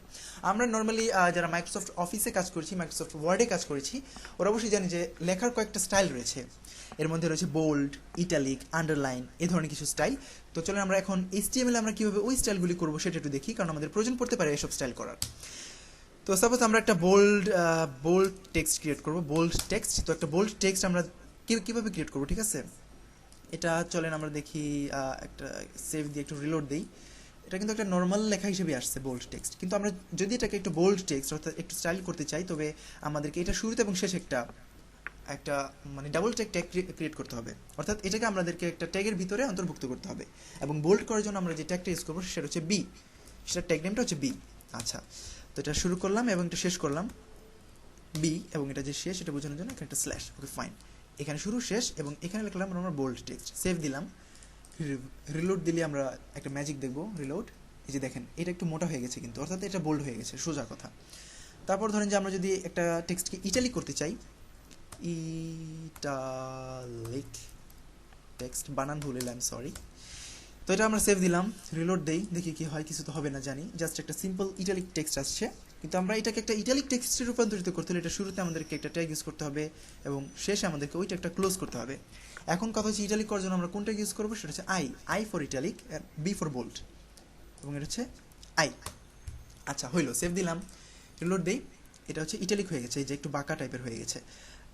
আমরা নর্মালি যারা মাইক্রোসফট অফিসে কাজ করেছি, মাইক্রোসফট ওয়ার্ডে কাজ করেছি, ওরা অবশ্যই জানি যে লেখার কয়েকটা স্টাইল রয়েছে। এর মধ্যে রয়েছে বোল্ড, ইটালিক, আন্ডারলাইন, এই ধরনের কিছু স্টাইল। তো চলেন আমরা এখন HTML আমরা কীভাবে ওই স্টাইলগুলি করবো সেটা একটু দেখি, কারণ আমাদের প্রয়োজন পড়তে পারে এসব স্টাইল করার। তো সাপোজ আমরা একটা বোল্ড টেক্সট ক্রিয়েট করব, বোল্ড টেক্সট। তো একটা বোল্ড টেক্সট আমরা কিভাবে ক্রিয়েট করব, ঠিক আছে? এটা চলেন আমরা দেখি, একটা সেভ দিয়ে একটু রিলোড দেই। এটা কিন্তু একটা নর্মাল লেখা হিসেবে আসছে বোল্ড টেক্সট, কিন্তু আমরা যদি এটাকে একটু বোল্ড টেক্সট অর্থাৎ একটু স্টাইল করতে চাই, তবে আমাদেরকে এটা শুরুতে এবং শেষে একটা মানে ডাবল ট্যাগ ক্রিয়েট করতে হবে, অর্থাৎ এটাকে আমাদেরকে একটা ট্যাগের ভিতরে অন্তর্ভুক্ত করতে হবে। এবং বোল্ড করার জন্য আমরা যে ট্যাগটা ইউজ করবো সেটা হচ্ছে বি, সেটা ট্যাগ নেমটা হচ্ছে বি। আচ্ছা, তো এটা শুরু করলাম এবং এটা শেষ করলাম বি, এবং এটা যে শেষ এটা বোঝানোর জন্য এখানে একটা স্ল্যাশ। ওকে ফাইন, এখানে শুরু শেষ, এবং এখানে লিখলাম আমরা বোল্ড টেক্সট, সেভ দিলাম। রিলোড দিলে আমরা একটা ম্যাজিক দেখবো, রিলোড। এই যে দেখেন এটা একটু মোটা হয়ে গেছে, কিন্তু অর্থাৎ এটা বোল্ড হয়ে গেছে, সোজা কথা। তারপর ধরেন যে আমরা যদি একটা টেক্সটকে ইটালিক করতে চাই, ইটালিক টেক্সট, বানান ভুল হইলাম, সরি। তো এটা আমরা সেভ দিলাম, রিলোড দেই, দেখি কি হয়। কিছু তো হবে না জানি, জাস্ট একটা সিম্পল ইটালিক টেক্সট আসছে। কিন্তু আমরা এটাকে একটা ইটালিক টেক্সটে রূপান্তরিত করতে হলে এটা শুরুতে আমাদেরকে একটা ট্যাগ ইউজ করতে হবে এবং শেষে আমাদেরকে ওইটা একটা ক্লোজ করতে হবে। এখন কথা হচ্ছে ইটালিক করার জন্য আমরা কোনটা ইউজ করবো, সেটা হচ্ছে I for italic, B for bold, এবং এটা হচ্ছে আই। আচ্ছা, হইলো, সেভ দিলাম, রিলোড দেই। এটা হচ্ছে ইটালিক হয়ে গেছে, এই যে একটু বাঁকা টাইপের হয়ে গেছে।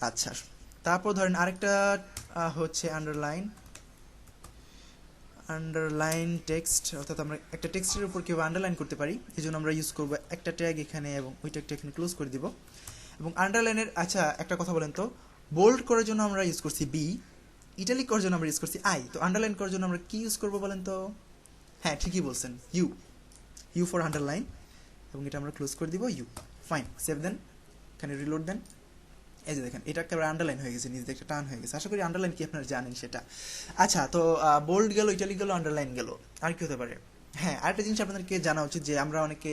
আচ্ছা, তারপর ধরেন আরেকটা হচ্ছে আন্ডারলাইন টেক্সট, অর্থাৎ আমরা একটা টেক্সটের উপর কীভাবে আন্ডারলাইন করতে পারি, এই জন্য আমরা ইউজ করবো একটা ট্যাগ এখানে এবং ওই ট্যাগটা এখানে ক্লোজ করে দিব। এবং আন্ডারলাইনের, আচ্ছা একটা কথা বলেন তো, বোল্ড করার জন্য আমরা ইউজ করছি বি, ইটালিক করার জন্য আমরা ইউজ করছি আই, তো আন্ডারলাইন করার জন্য আমরা কি ইউজ করবো বলেন তো? হ্যাঁ, ঠিকই বলছেন, ইউ ফর আন্ডারলাইন, এবং এটা আমরা ক্লোজ করে দিব, ইউ। ফাইন, সেভ দেন, এখানে রিলোড দেন। এই যে দেখেন এটা একেবারে আন্ডারলাইন হয়ে গেছে, নিজে একটা টান হয়ে গেছে। আশা করি আন্ডারলাইন কি আপনারা জানেন সেটা। আচ্ছা, তো বোল্ড গেল, ইটালিক গেল, আন্ডারলাইন গেল, আর কি হতে পারে? হ্যাঁ, আরেকটা জিনিস আপনাদেরকে জানা উচিত যে আমরা অনেকে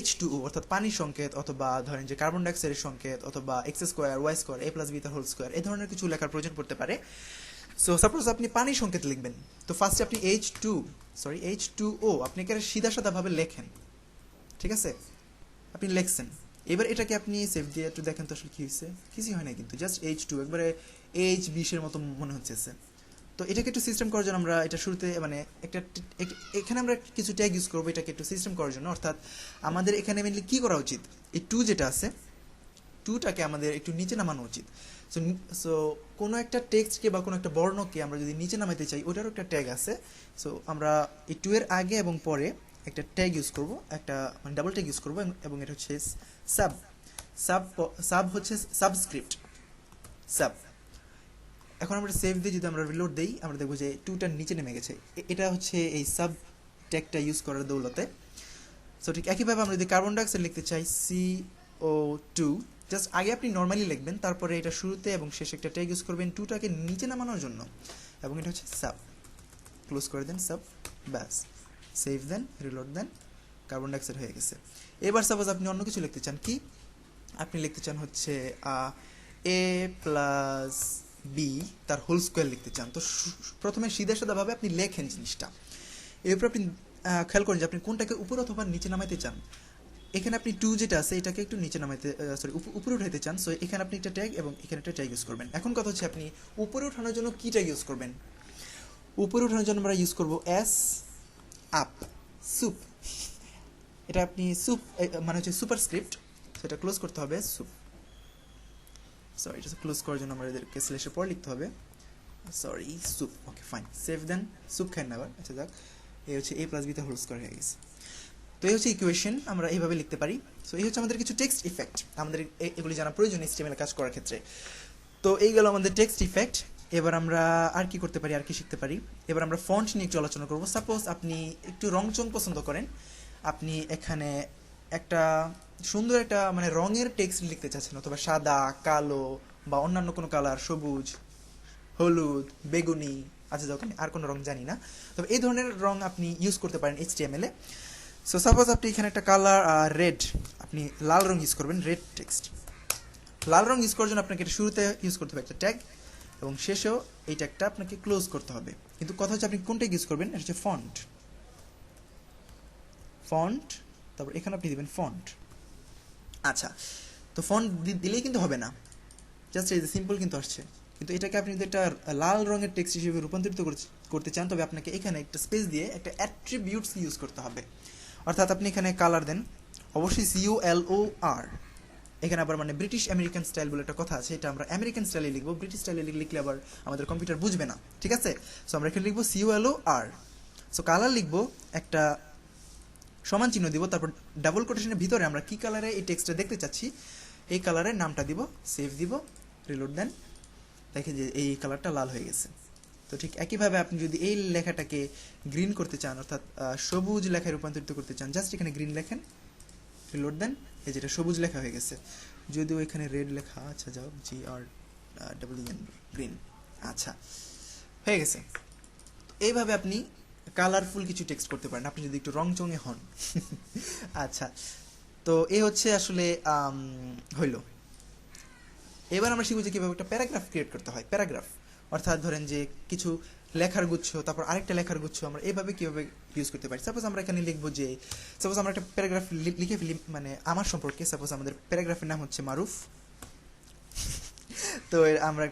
H2O অর্থাৎ পানির সংকেত, অথবা ধরেন যে কার্বন ডাইঅক্সাইডের সংকেত, অথবা এক্স স্কোয়ার ওয়াই স্কোয়ার এ প্লাস বি তার হোল স্কোয়ার, এই ধরনের কিছু লেখার প্রয়োজন পড়তে পারে। সো সাপোজ আপনি পানির সংকেত লিখবেন, তো ফার্স্টে আপনি H2O আপনি একেবারে সিধা সাদাভাবে লেখেন, ঠিক আছে? আপনি লেখছেন, এবার এটাকে আপনি সেভ দিয়ে একটু দেখেন তো আসলে কি হয়েছে। কিছুই হয় না, কিন্তু জাস্ট H2 একবারে H20 মতো মনে হচ্ছে। তো এটাকে একটু সিস্টেম করার জন্য আমরা এটা শুরুতে মানে এখানে আমরা কিছু ট্যাগ ইউজ করবো এটাকে একটু সিস্টেম করার জন্য। অর্থাৎ আমাদের এখানে মেনলি কি করা উচিত, এই টু যেটা আছে, টুটাকে আমাদের একটু নিচে নামানো উচিত। সো কোনো একটা টেক্সটকে বা কোনো একটা বর্ণকে আমরা যদি নিচে নামাইতে চাই, ওটারও একটা ট্যাগ আছে। সো আমরা এই টু এর আগে এবং পরে একটা ট্যাগ ইউজ করব, একটা মানে ডাবল ট্যাগ ইউজ করব, এবং এটা হচ্ছে সাব হচ্ছে সাবস্ক্রিপ্ট সাব। এখন আমরা সেভ দিয়ে যদি আমরা রিলোড দেই, আমরা দেখবো যে টুটার নিচে নেমে গেছে। এটা হচ্ছে এই সাব ট্যাগটা ইউজ করার দৌলতে। সো ঠিক একইভাবে আমরা যদি কার্বন ডাইঅক্সাইড লিখতে চাই, CO2, জাস্ট আগে আপনি নর্মালি লিখবেন, তারপরে এটা শুরুতে এবং শেষে একটা ট্যাগ ইউজ করবেন টুটাকে নিচে নামানোর জন্য, এবং এটা হচ্ছে সাব। ক্লোজ করে দেন, সাব, ব্যাস, সেভ দেন, রিলোড দেন, কার্বন ডাইঅক্সাইড হয়ে গেছে। এবার সাপোজ আপনি অন্য কিছু লিখতে চান, কি আপনি লিখতে চান হচ্ছে A প্লাস বি তার হোল স্কোয়ার লিখতে চান। তো প্রথমে সিধা সাদাভাবে আপনি লেখেন জিনিসটা, এরপর আপনি খেয়াল করেন যে আপনি কোনটাকে উপর অথবা নিচে নামাইতে চান। এখানে আপনি টু যেটা আছে এটাকে একটু নিচে নামাইতে উপরে উঠাইতে চান। সো এখানে আপনি একটা ট্যাগ এবং এখানে একটা ট্যাগ ইউজ করবেন। এখন কথা হচ্ছে আপনি উপরে ওঠানোর জন্য কি ট্যাগ ইউজ করবেন? উপরে ওঠানোর জন্য আমরা ইউজ করব এস আপ, সুপ। এটা আপনি সুপ মানে হচ্ছে সুপারস্ক্রিপ্ট, সেটা ক্লোজ করতে হবে, সুপ। সরি, এটা ক্লোজ করার জন্য আমাদেরকে স্ল্যাশের পর লিখতে হবে, sorry, soup. Okay fine, save then, soup খান না আবার। আচ্ছা যাক, এই হচ্ছে A প্লাস বি তে হোল স্কোয়ার হয়ে গেছে। তো এই হচ্ছে ইকুয়েশন, আমরা এইভাবে লিখতে পারি। সো এই হচ্ছে আমাদের কিছু টেক্সট ইফেক্ট, আমাদের এগুলি জানা প্রয়োজন HTML কাজ করার ক্ষেত্রে। তো এই গেল আমাদের টেক্সট ইফেক্ট। এবার আমরা আর কি করতে পারি, আর কি শিখতে পারি? এবার আমরা ফন্ট নিয়ে একটু আলোচনা করবো। সাপোজ আপনি একটু রংচং পছন্দ করেন, আপনি এখানে একটা সুন্দর একটা মানে রঙের টেক্সট লিখতে চাচ্ছেন, অথবা সাদা, কালো বা অন্যান্য কোনো কালার, সবুজ, হলুদ, বেগুনি, আচ্ছা যখন আর কোনো রং জানি না, তবে এই ধরনের রং আপনি ইউজ করতে পারেন HTML এ। সো সাপোজ আপনি এখানে একটা কালার রেড, আপনি লাল রং ইউজ করবেন, রেড টেক্সট। লাল রং ইউজ করার জন্য আপনাকে এটা শুরুতে ইউজ করতে হবে একটা ট্যাগ, এবং শেষেও এই ট্যাগটা আপনাকে ক্লোজ করতে হবে। কিন্তু কথা হচ্ছে আপনি কোনটা ইউজ করবেন, এটা হচ্ছে ফন্ট, তারপর এখানে আপনি দিবেন ফন্ট। আচ্ছা, তো ফন্ট দিলেই কিন্তু হবে না, জাস্ট এই যে সিম্পল কিন্তু আসছে, কিন্তু এটাকে আপনি যদি একটা লাল রঙের টেক্সট হিসেবে রূপান্তরিত করতে চান, তবে আপনাকে এখানে একটা স্পেস দিয়ে একটা অ্যাট্রিবিউটস ইউজ করতে হবে। অর্থাৎ আপনি এখানে কালার দেন, অবশ্যই COLOR। এখানে আবার মানে ব্রিটিশ আমেরিকান স্টাইল বলে একটা কথা আছে, এটা আমরা আমেরিকান স্টাইলে লিখবো, ব্রিটিশ স্টাইলে লিখলে আবার আমাদের কম্পিউটার বুঝবে না, ঠিক আছে? সো আমরা এখানে লিখবো COLOR। সো কালার লিখবো, একটা সমান চিহ্ন দিব, তারপর ডাবল কোটেশনের ভিতরে আমরা কি কালারে এই টেক্সটটা দেখতে চাচ্ছি এই কালারের নামটা দিব, সেভ দিব, রিলোড দেন, দেখেন যে এই কালারটা লাল হয়ে গেছে। তো ঠিক একইভাবে আপনি যদি এই লেখাটাকে গ্রিন করতে চান, অর্থাৎ সবুজ লেখায় রূপান্তরিত করতে চান, জাস্ট এখানে গ্রিন লেখেন, রিলোড দেন, এই যেটা সবুজ লেখা হয়ে গেছে। যদিও এখানে রেড লেখা, আচ্ছা যাও, GREEN, গ্রিন, আচ্ছা হয়ে গেছে। এইভাবে আপনি কালারফুল কিছু টেক্সট করতে পারেন আপনি যদি একটু রংচঙে হন। আচ্ছা, তো এই হচ্ছে আসলে হইল। এবার আমরা শিখব যে কীভাবে একটা প্যারাগ্রাফ ক্রিয়েট করতে হয়। প্যারাগ্রাফ অর্থাৎ ধরেন যে কিছু লেখার গুচ্ছ, তারপর আরেকটা লেখার গুচ্ছ আমরা এইভাবে কীভাবে ইউজ করতে পারি। সাপোজ আমরা এখানে লিখবো যে, সাপোজ আমরা একটা প্যারাগ্রাফ লিখে ফেলি মানে আমার সম্পর্কে, সাপোজ আমাদের প্যারাগ্রাফের নাম হচ্ছে মারুফ। তো আমরা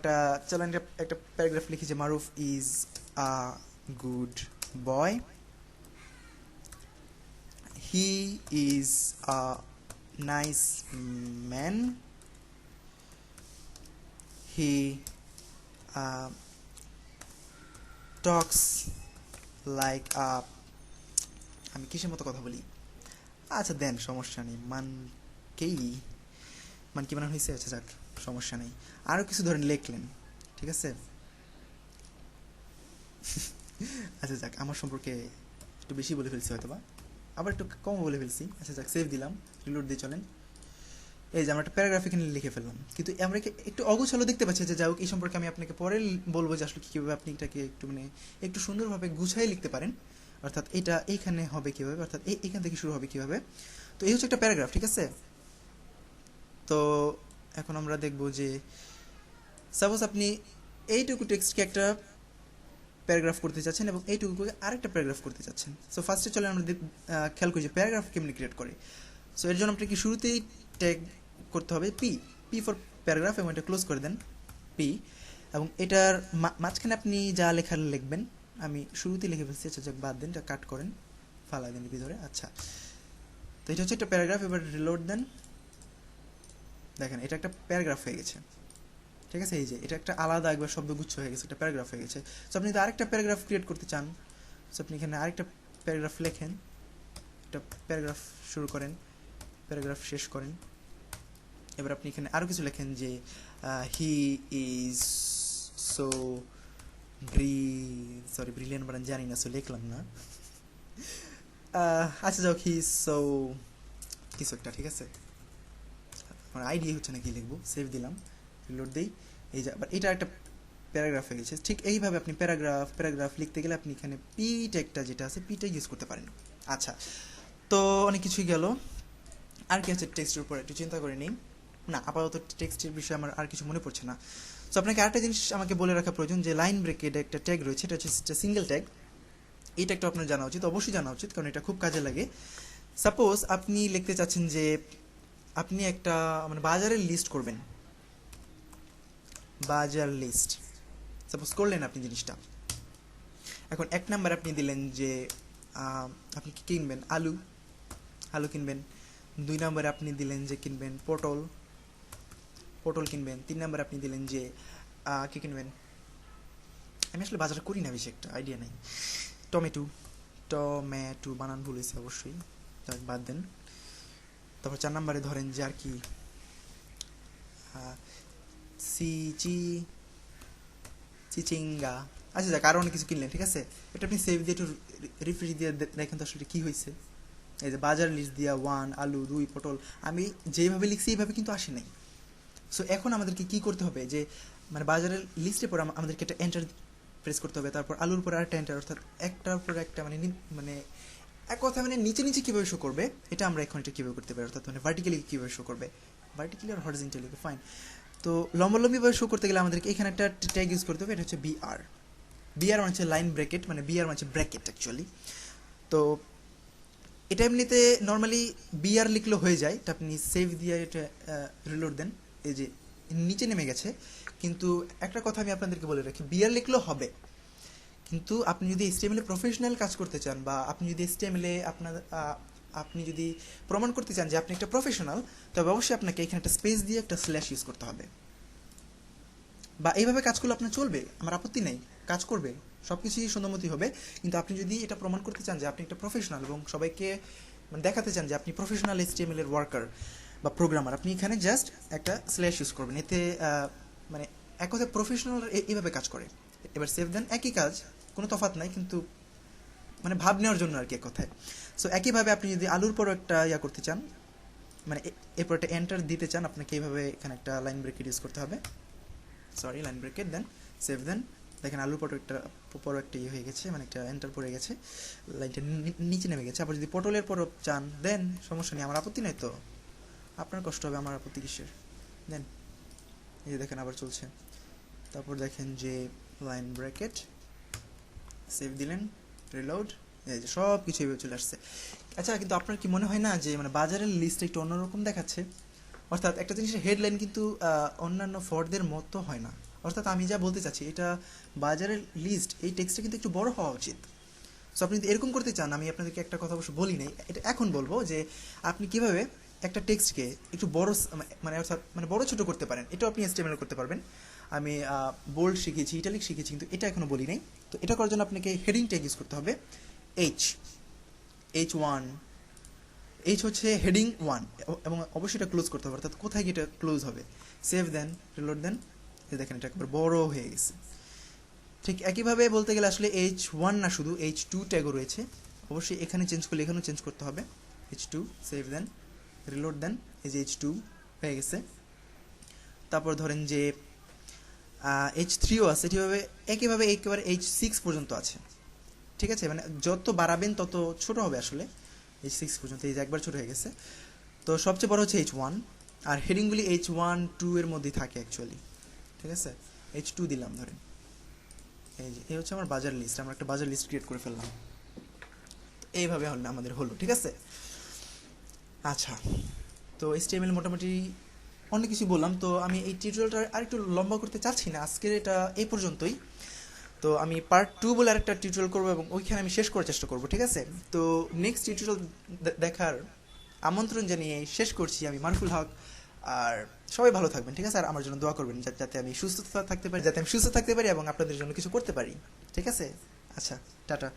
চলেন একটা প্যারাগ্রাফ লিখি যে Maruf is a good boy, he is a nice man, he talks like a, আমি কিসের মতো কথা বলি, আচ্ছা দেন সমস্যা নেই, মান কি বানান হয়েছে, আচ্ছা যাক সমস্যা নেই, আরও কিছু ধরেন লিখলেন, ঠিক আছে? আচ্ছা যাক, আমার সম্পর্কে একটু বেশি বলে ফেলছি হয়তো, বা আবার একটু কম বলে ফেলছি, আচ্ছা যাক সেভ দিলাম, রিলোড দিয়ে চলেন। এই যে আমরা একটা প্যারাগ্রাফ এখানে লিখে ফেললাম, কিন্তু আমরা একটু অগোছালো দেখতে পাচ্ছি, যে যাই হোক এই সম্পর্কে আমি আপনাকে পরে বলবো যে আসলে কীভাবে আপনি এটাকে একটু মানে একটু সুন্দরভাবে গুছাই লিখতে পারেন, অর্থাৎ এটা এইখানে হবে কীভাবে, অর্থাৎ এইখান থেকে শুরু হবে কীভাবে। তো এই হচ্ছে একটা প্যারাগ্রাফ, ঠিক আছে? তো এখন আমরা দেখব যে সাপোজ আপনি এইটুকু টেক্সটকে একটা প্যারাগ্রাফ করতে চাচ্ছেন এবং এইটুকুকে আরেকটা প্যারাগ্রাফ করতে চাচ্ছেন। সো ফার্স্টে চলে আমরা খেয়াল করি যে প্যারাগ্রাফ কেমনি ক্রিয়েট করে। সো এর জন্য আপনাকে শুরুতেই ট্যাগ করতে হবে পি ফর প্যারাগ্রাফ, এবং এটা ক্লোজ করে দেন পি, এবং এটার মাঝখানে আপনি যা লেখার লিখবেন, আমি শুরুতেই লিখে ফেলছি, আচ্ছা যাক বাদ দেন, এটা কাট করেন, ফালাই দেন ভিতরে। আচ্ছা, তো এটা হচ্ছে একটা প্যারাগ্রাফ, এবার রিলোড দেন, দেখেন এটা একটা প্যারাগ্রাফ হয়ে গেছে, ঠিক আছে? এই যে এটা একটা আলাদা একবার শব্দগুচ্ছ হয়ে গেছে, একটা প্যারাগ্রাফ হয়ে গেছে। সো আপনি যদি আরেকটা প্যারাগ্রাফ ক্রিয়েট করতে চান, সো আপনি এখানে আরেকটা প্যারাগ্রাফ লেখেন, একটা প্যারাগ্রাফ শুরু করেন, প্যারাগ্রাফ শেষ করেন, এবার আপনি এখানে আরও কিছু লেখেন যে হি ইজ সো ব্রিলিয়ান্ট বানান জানি না, সো লিখলাম না, আচ্ছা যাও, হি ইজ সো কিছু একটা, ঠিক আছে? আমার আইডিয়া হচ্ছে না কি লিখবো, সেভ দিলাম, রিলোড দিই, এই যে আবার এটা একটা প্যারাগ্রাফ হয়ে গেছে। ঠিক এইভাবে আপনি প্যারাগ্রাফ লিখতে গেলে আপনি এখানে পি ট্যাগটা যেটা আছে পিটা ইউজ করতে পারেন। আচ্ছা, তো অনেক কিছুই গেল, আর কি আছে টেক্সটের উপর একটু চিন্তা করে নিই। না, আপাতত টেক্সটের বিষয়ে আমার আর কিছু মনে পড়ছে না। সো আপনাকে আরেকটা জিনিস আমাকে বলে রাখা প্রয়োজন, যে লাইন ব্রেকের একটা ট্যাগ রয়েছে, এটা হচ্ছে সিঙ্গেল ট্যাগ। এই ট্যাগটা আপনার জানা উচিত, অবশ্যই জানা উচিত, কারণ এটা খুব কাজে লাগে। সাপোজ আপনি লিখতে চাচ্ছেন যে আপনি একটা মানে বাজারের লিস্ট করবেন, বাজার লিস্ট সাপোজ করলেন আপনি জিনিসটা। এখন এক নাম্বার আপনি দিলেন যে আপনি কি কিনবেন, আলু কিনবেন। 2 নম্বরে আপনি দিলেন যে কিনবেন পটল কিনবেন। 3 নম্বরে আপনি দিলেন যে কি কিনবেন, আমি আসলে বাজার করি না, বেশি একটা আইডিয়া নেই, টমেটো বানান ভুল হয়েছে অবশ্যই, বাদ দেন। তারপর 4 নম্বরে ধরেন যে আর কি চিচিঙ্গা, আচ্ছা যাক আরও অনেক কিছু কিনলেন, ঠিক আছে? এটা আপনি সেভ দিয়ে একটু রিফ্রেশ দিয়ে দেখেন তো আসলে কী হয়েছে। এই যে বাজার লিস্ট দিয়া 1, আলু 2, পটল, আমি যেভাবে লিখছি এইভাবে কিন্তু আসে নাই। সো এখন আমাদেরকে কি করতে হবে, যে মানে বাজারের লিস্টের পর আমাদেরকে একটা এন্টার প্রেস করতে হবে, তারপর আলুর পর আরেকটা এন্টার, অর্থাৎ একটার পর একটা মানে এক কথা মানে নিচে নিচে কীভাবে শো করবে এটা আমরা এখন এটা কীভাবে করতে পারি, অর্থাৎ মানে ভার্টিক্যালি কীভাবে শো করবে, ভার্টিক্যালি আর হরিজন্টালি, ফাইন। তো লম্বালম্বিভাবে শো করতে গেলে আমাদেরকে এখানে একটা ট্যাগ ইউজ করতে হবে, এটা হচ্ছে বিআর মানে হচ্ছে লাইন ব্র্যাকেট, মানে বিআর মানে হচ্ছে ব্র্যাকেট অ্যাকচুয়ালি। তো এটা এমনিতে নর্মালি বিআর লিখলেও হয়ে যায়, এটা আপনি সেভ দিয়ে এটা রিলোড দেন, এই যে নিচে নেমে গেছে। কিন্তু একটা কথা আমি আপনাদেরকে বলে রাখি, বিআর লিখলেও হবে, কিন্তু আপনি যদি এইচটিএমএল এ প্রফেশনাল কাজ করতে চান, বা আপনি যদি এইচটিএমএল এ আপনার আপনি যদি প্রমাণ করতে চান যে আপনি একটা প্রফেশনাল, তবে অবশ্যই আপনাকে এখানে একটা স্পেস দিয়ে একটা স্ল্যাশ ইউজ করতে হবে। বা এইভাবে কাজ করলে আপনার চলবে, আমার আপত্তি নেই, কাজ করবে, সব কিছুই সুন্দরমতি হবে। কিন্তু আপনি যদি এটা প্রমাণ করতে চান যে আপনি একটা প্রফেশনাল এবং সবাইকে মানে দেখাতে চান যে আপনি প্রফেশনাল HTML এর ওয়ার্কার বা প্রোগ্রামার, আপনি এখানে জাস্ট একটা স্ল্যাশ ইউজ করবেন। এতে মানে এক কথায় প্রফেশনাল এইভাবে কাজ করে। এবার সেভ দেন, একই কাজ, কোনো তফাৎ নাই, কিন্তু মানে ভাব নেওয়ার জন্য আর কি এক কথায়। সো একইভাবে আপনি যদি আলুর পরও একটা ইয়া করতে চান, মানে এরপর একটা এন্টার দিতে চান, আপনাকে এইভাবে এখানে একটা লাইন ব্রেকেট ইউজ করতে হবে, সরি লাইন ব্রেকেট, দেন সেভ দেন। দেখেন আলুর পরও একটা ইয়ে হয়ে গেছে, মানে একটা এন্টার পড়ে গেছে, লাইনটা নিচে নেমে গেছে। আবার যদি পটলের পরও চান দেন, সমস্যা নেই, আমার আপত্তি নাই তো, আপনার কষ্ট হবে, আমার আপত্তি কিসের। দেন এই যে দেখেন আবার চলছে। তারপর দেখেন যে লাইন ব্র্যাকেট, সেভ দিলেন, রিলোড, এই যে সব কিছু এভাবে চলে আসছে। আচ্ছা, কিন্তু আপনার কি মনে হয় না যে মানে বাজারের লিস্ট একটু অন্যরকম দেখাচ্ছে? অর্থাৎ একটা জিনিসের হেডলাইন কিন্তু অন্যান্য ফর্দদের মতো হয় না। অর্থাৎ আমি যা বলতে চাচ্ছি, এটা বাজারের লিস্ট, এই টেক্সটটা কিন্তু একটু বড় হওয়া উচিত। সো আপনি যদি এরকম করতে চান, আমি আপনাদেরকে একটা কথা অবশ্য বলি নাই, এটা এখন বলবো যে আপনি কিভাবে একটা টেক্সটকে একটু বড় মানে অর্থাৎ মানে বড় ছোট করতে পারেন। এটাও আপনি HTML করতে পারবেন। আমি বোল্ড শিখেছি, ইটালিক শিখেছি, কিন্তু এটা এখনো বলি নাই। তো এটা করার জন্য আপনাকে হেডিং ট্যাগ ইউজ করতে হবে, H1, এইচ হচ্ছে হেডিং 1, এবং অবশ্যই এটা ক্লোজ করতে হবে, অর্থাৎ কোথায় গিয়ে এটা ক্লোজ হবে। সেভ দেন, রিলোড দেন, দেখেন এটা একবার বড় হয়ে গেছে। ঠিক একইভাবে বলতে গেলে আসলে H1 না, শুধু H2 ট্যাগও রয়েছে। অবশ্যই এখানে চেঞ্জ করলে এখানেও চেঞ্জ করতে হবে, H2, সেভ দেন, রিলোড দেন, এই যে H2 হয়ে গেছে। তারপর ধরেন যে H3ও আছে, এভাবে একইভাবে একেবারে H6 পর্যন্ত আছে। ঠিক আছে, মানে যত বাড়াবেন তত ছোট হবে আসলে, H6 পর্যন্ত, এই যে একবার ছোট হয়ে গেছে। তো সবচেয়ে বড় হচ্ছে H1, আর হেডিংগুলি H1, 2 এর মধ্যেই থাকে অ্যাকচুয়ালি। ঠিক আছে, H2 দিলাম ধরেন। এই যে এই হচ্ছে আমার বাজার লিস্ট, আমরা একটা বাজার লিস্ট ক্রিয়েট করে ফেললাম। এইভাবে হলে আমাদের হলো। ঠিক আছে, আচ্ছা, তো HTML মোটামুটি অনেক কিছু বললাম। তো আমি এই টিউটোরিয়ালটা আরেকটু লম্বা করতে চাচ্ছি না, আজকের এটা এই পর্যন্তই। তো আমি পার্ট 2 বলে আরেকটা টিউটোরিয়াল করবো এবং ওইখানে আমি শেষ করার চেষ্টা করবো। ঠিক আছে, তো নেক্সট টিউটোরিয়াল দেখার আমন্ত্রণ জানিয়ে শেষ করছি। আমি মারুফুল হক, আর সবাই ভালো থাকবেন। ঠিক আছে, আর আমার জন্য দোয়া করবেন যাতে আমি সুস্থ থাকতে পারি এবং আপনাদের জন্য কিছু করতে পারি। ঠিক আছে, আচ্ছা, টাটা।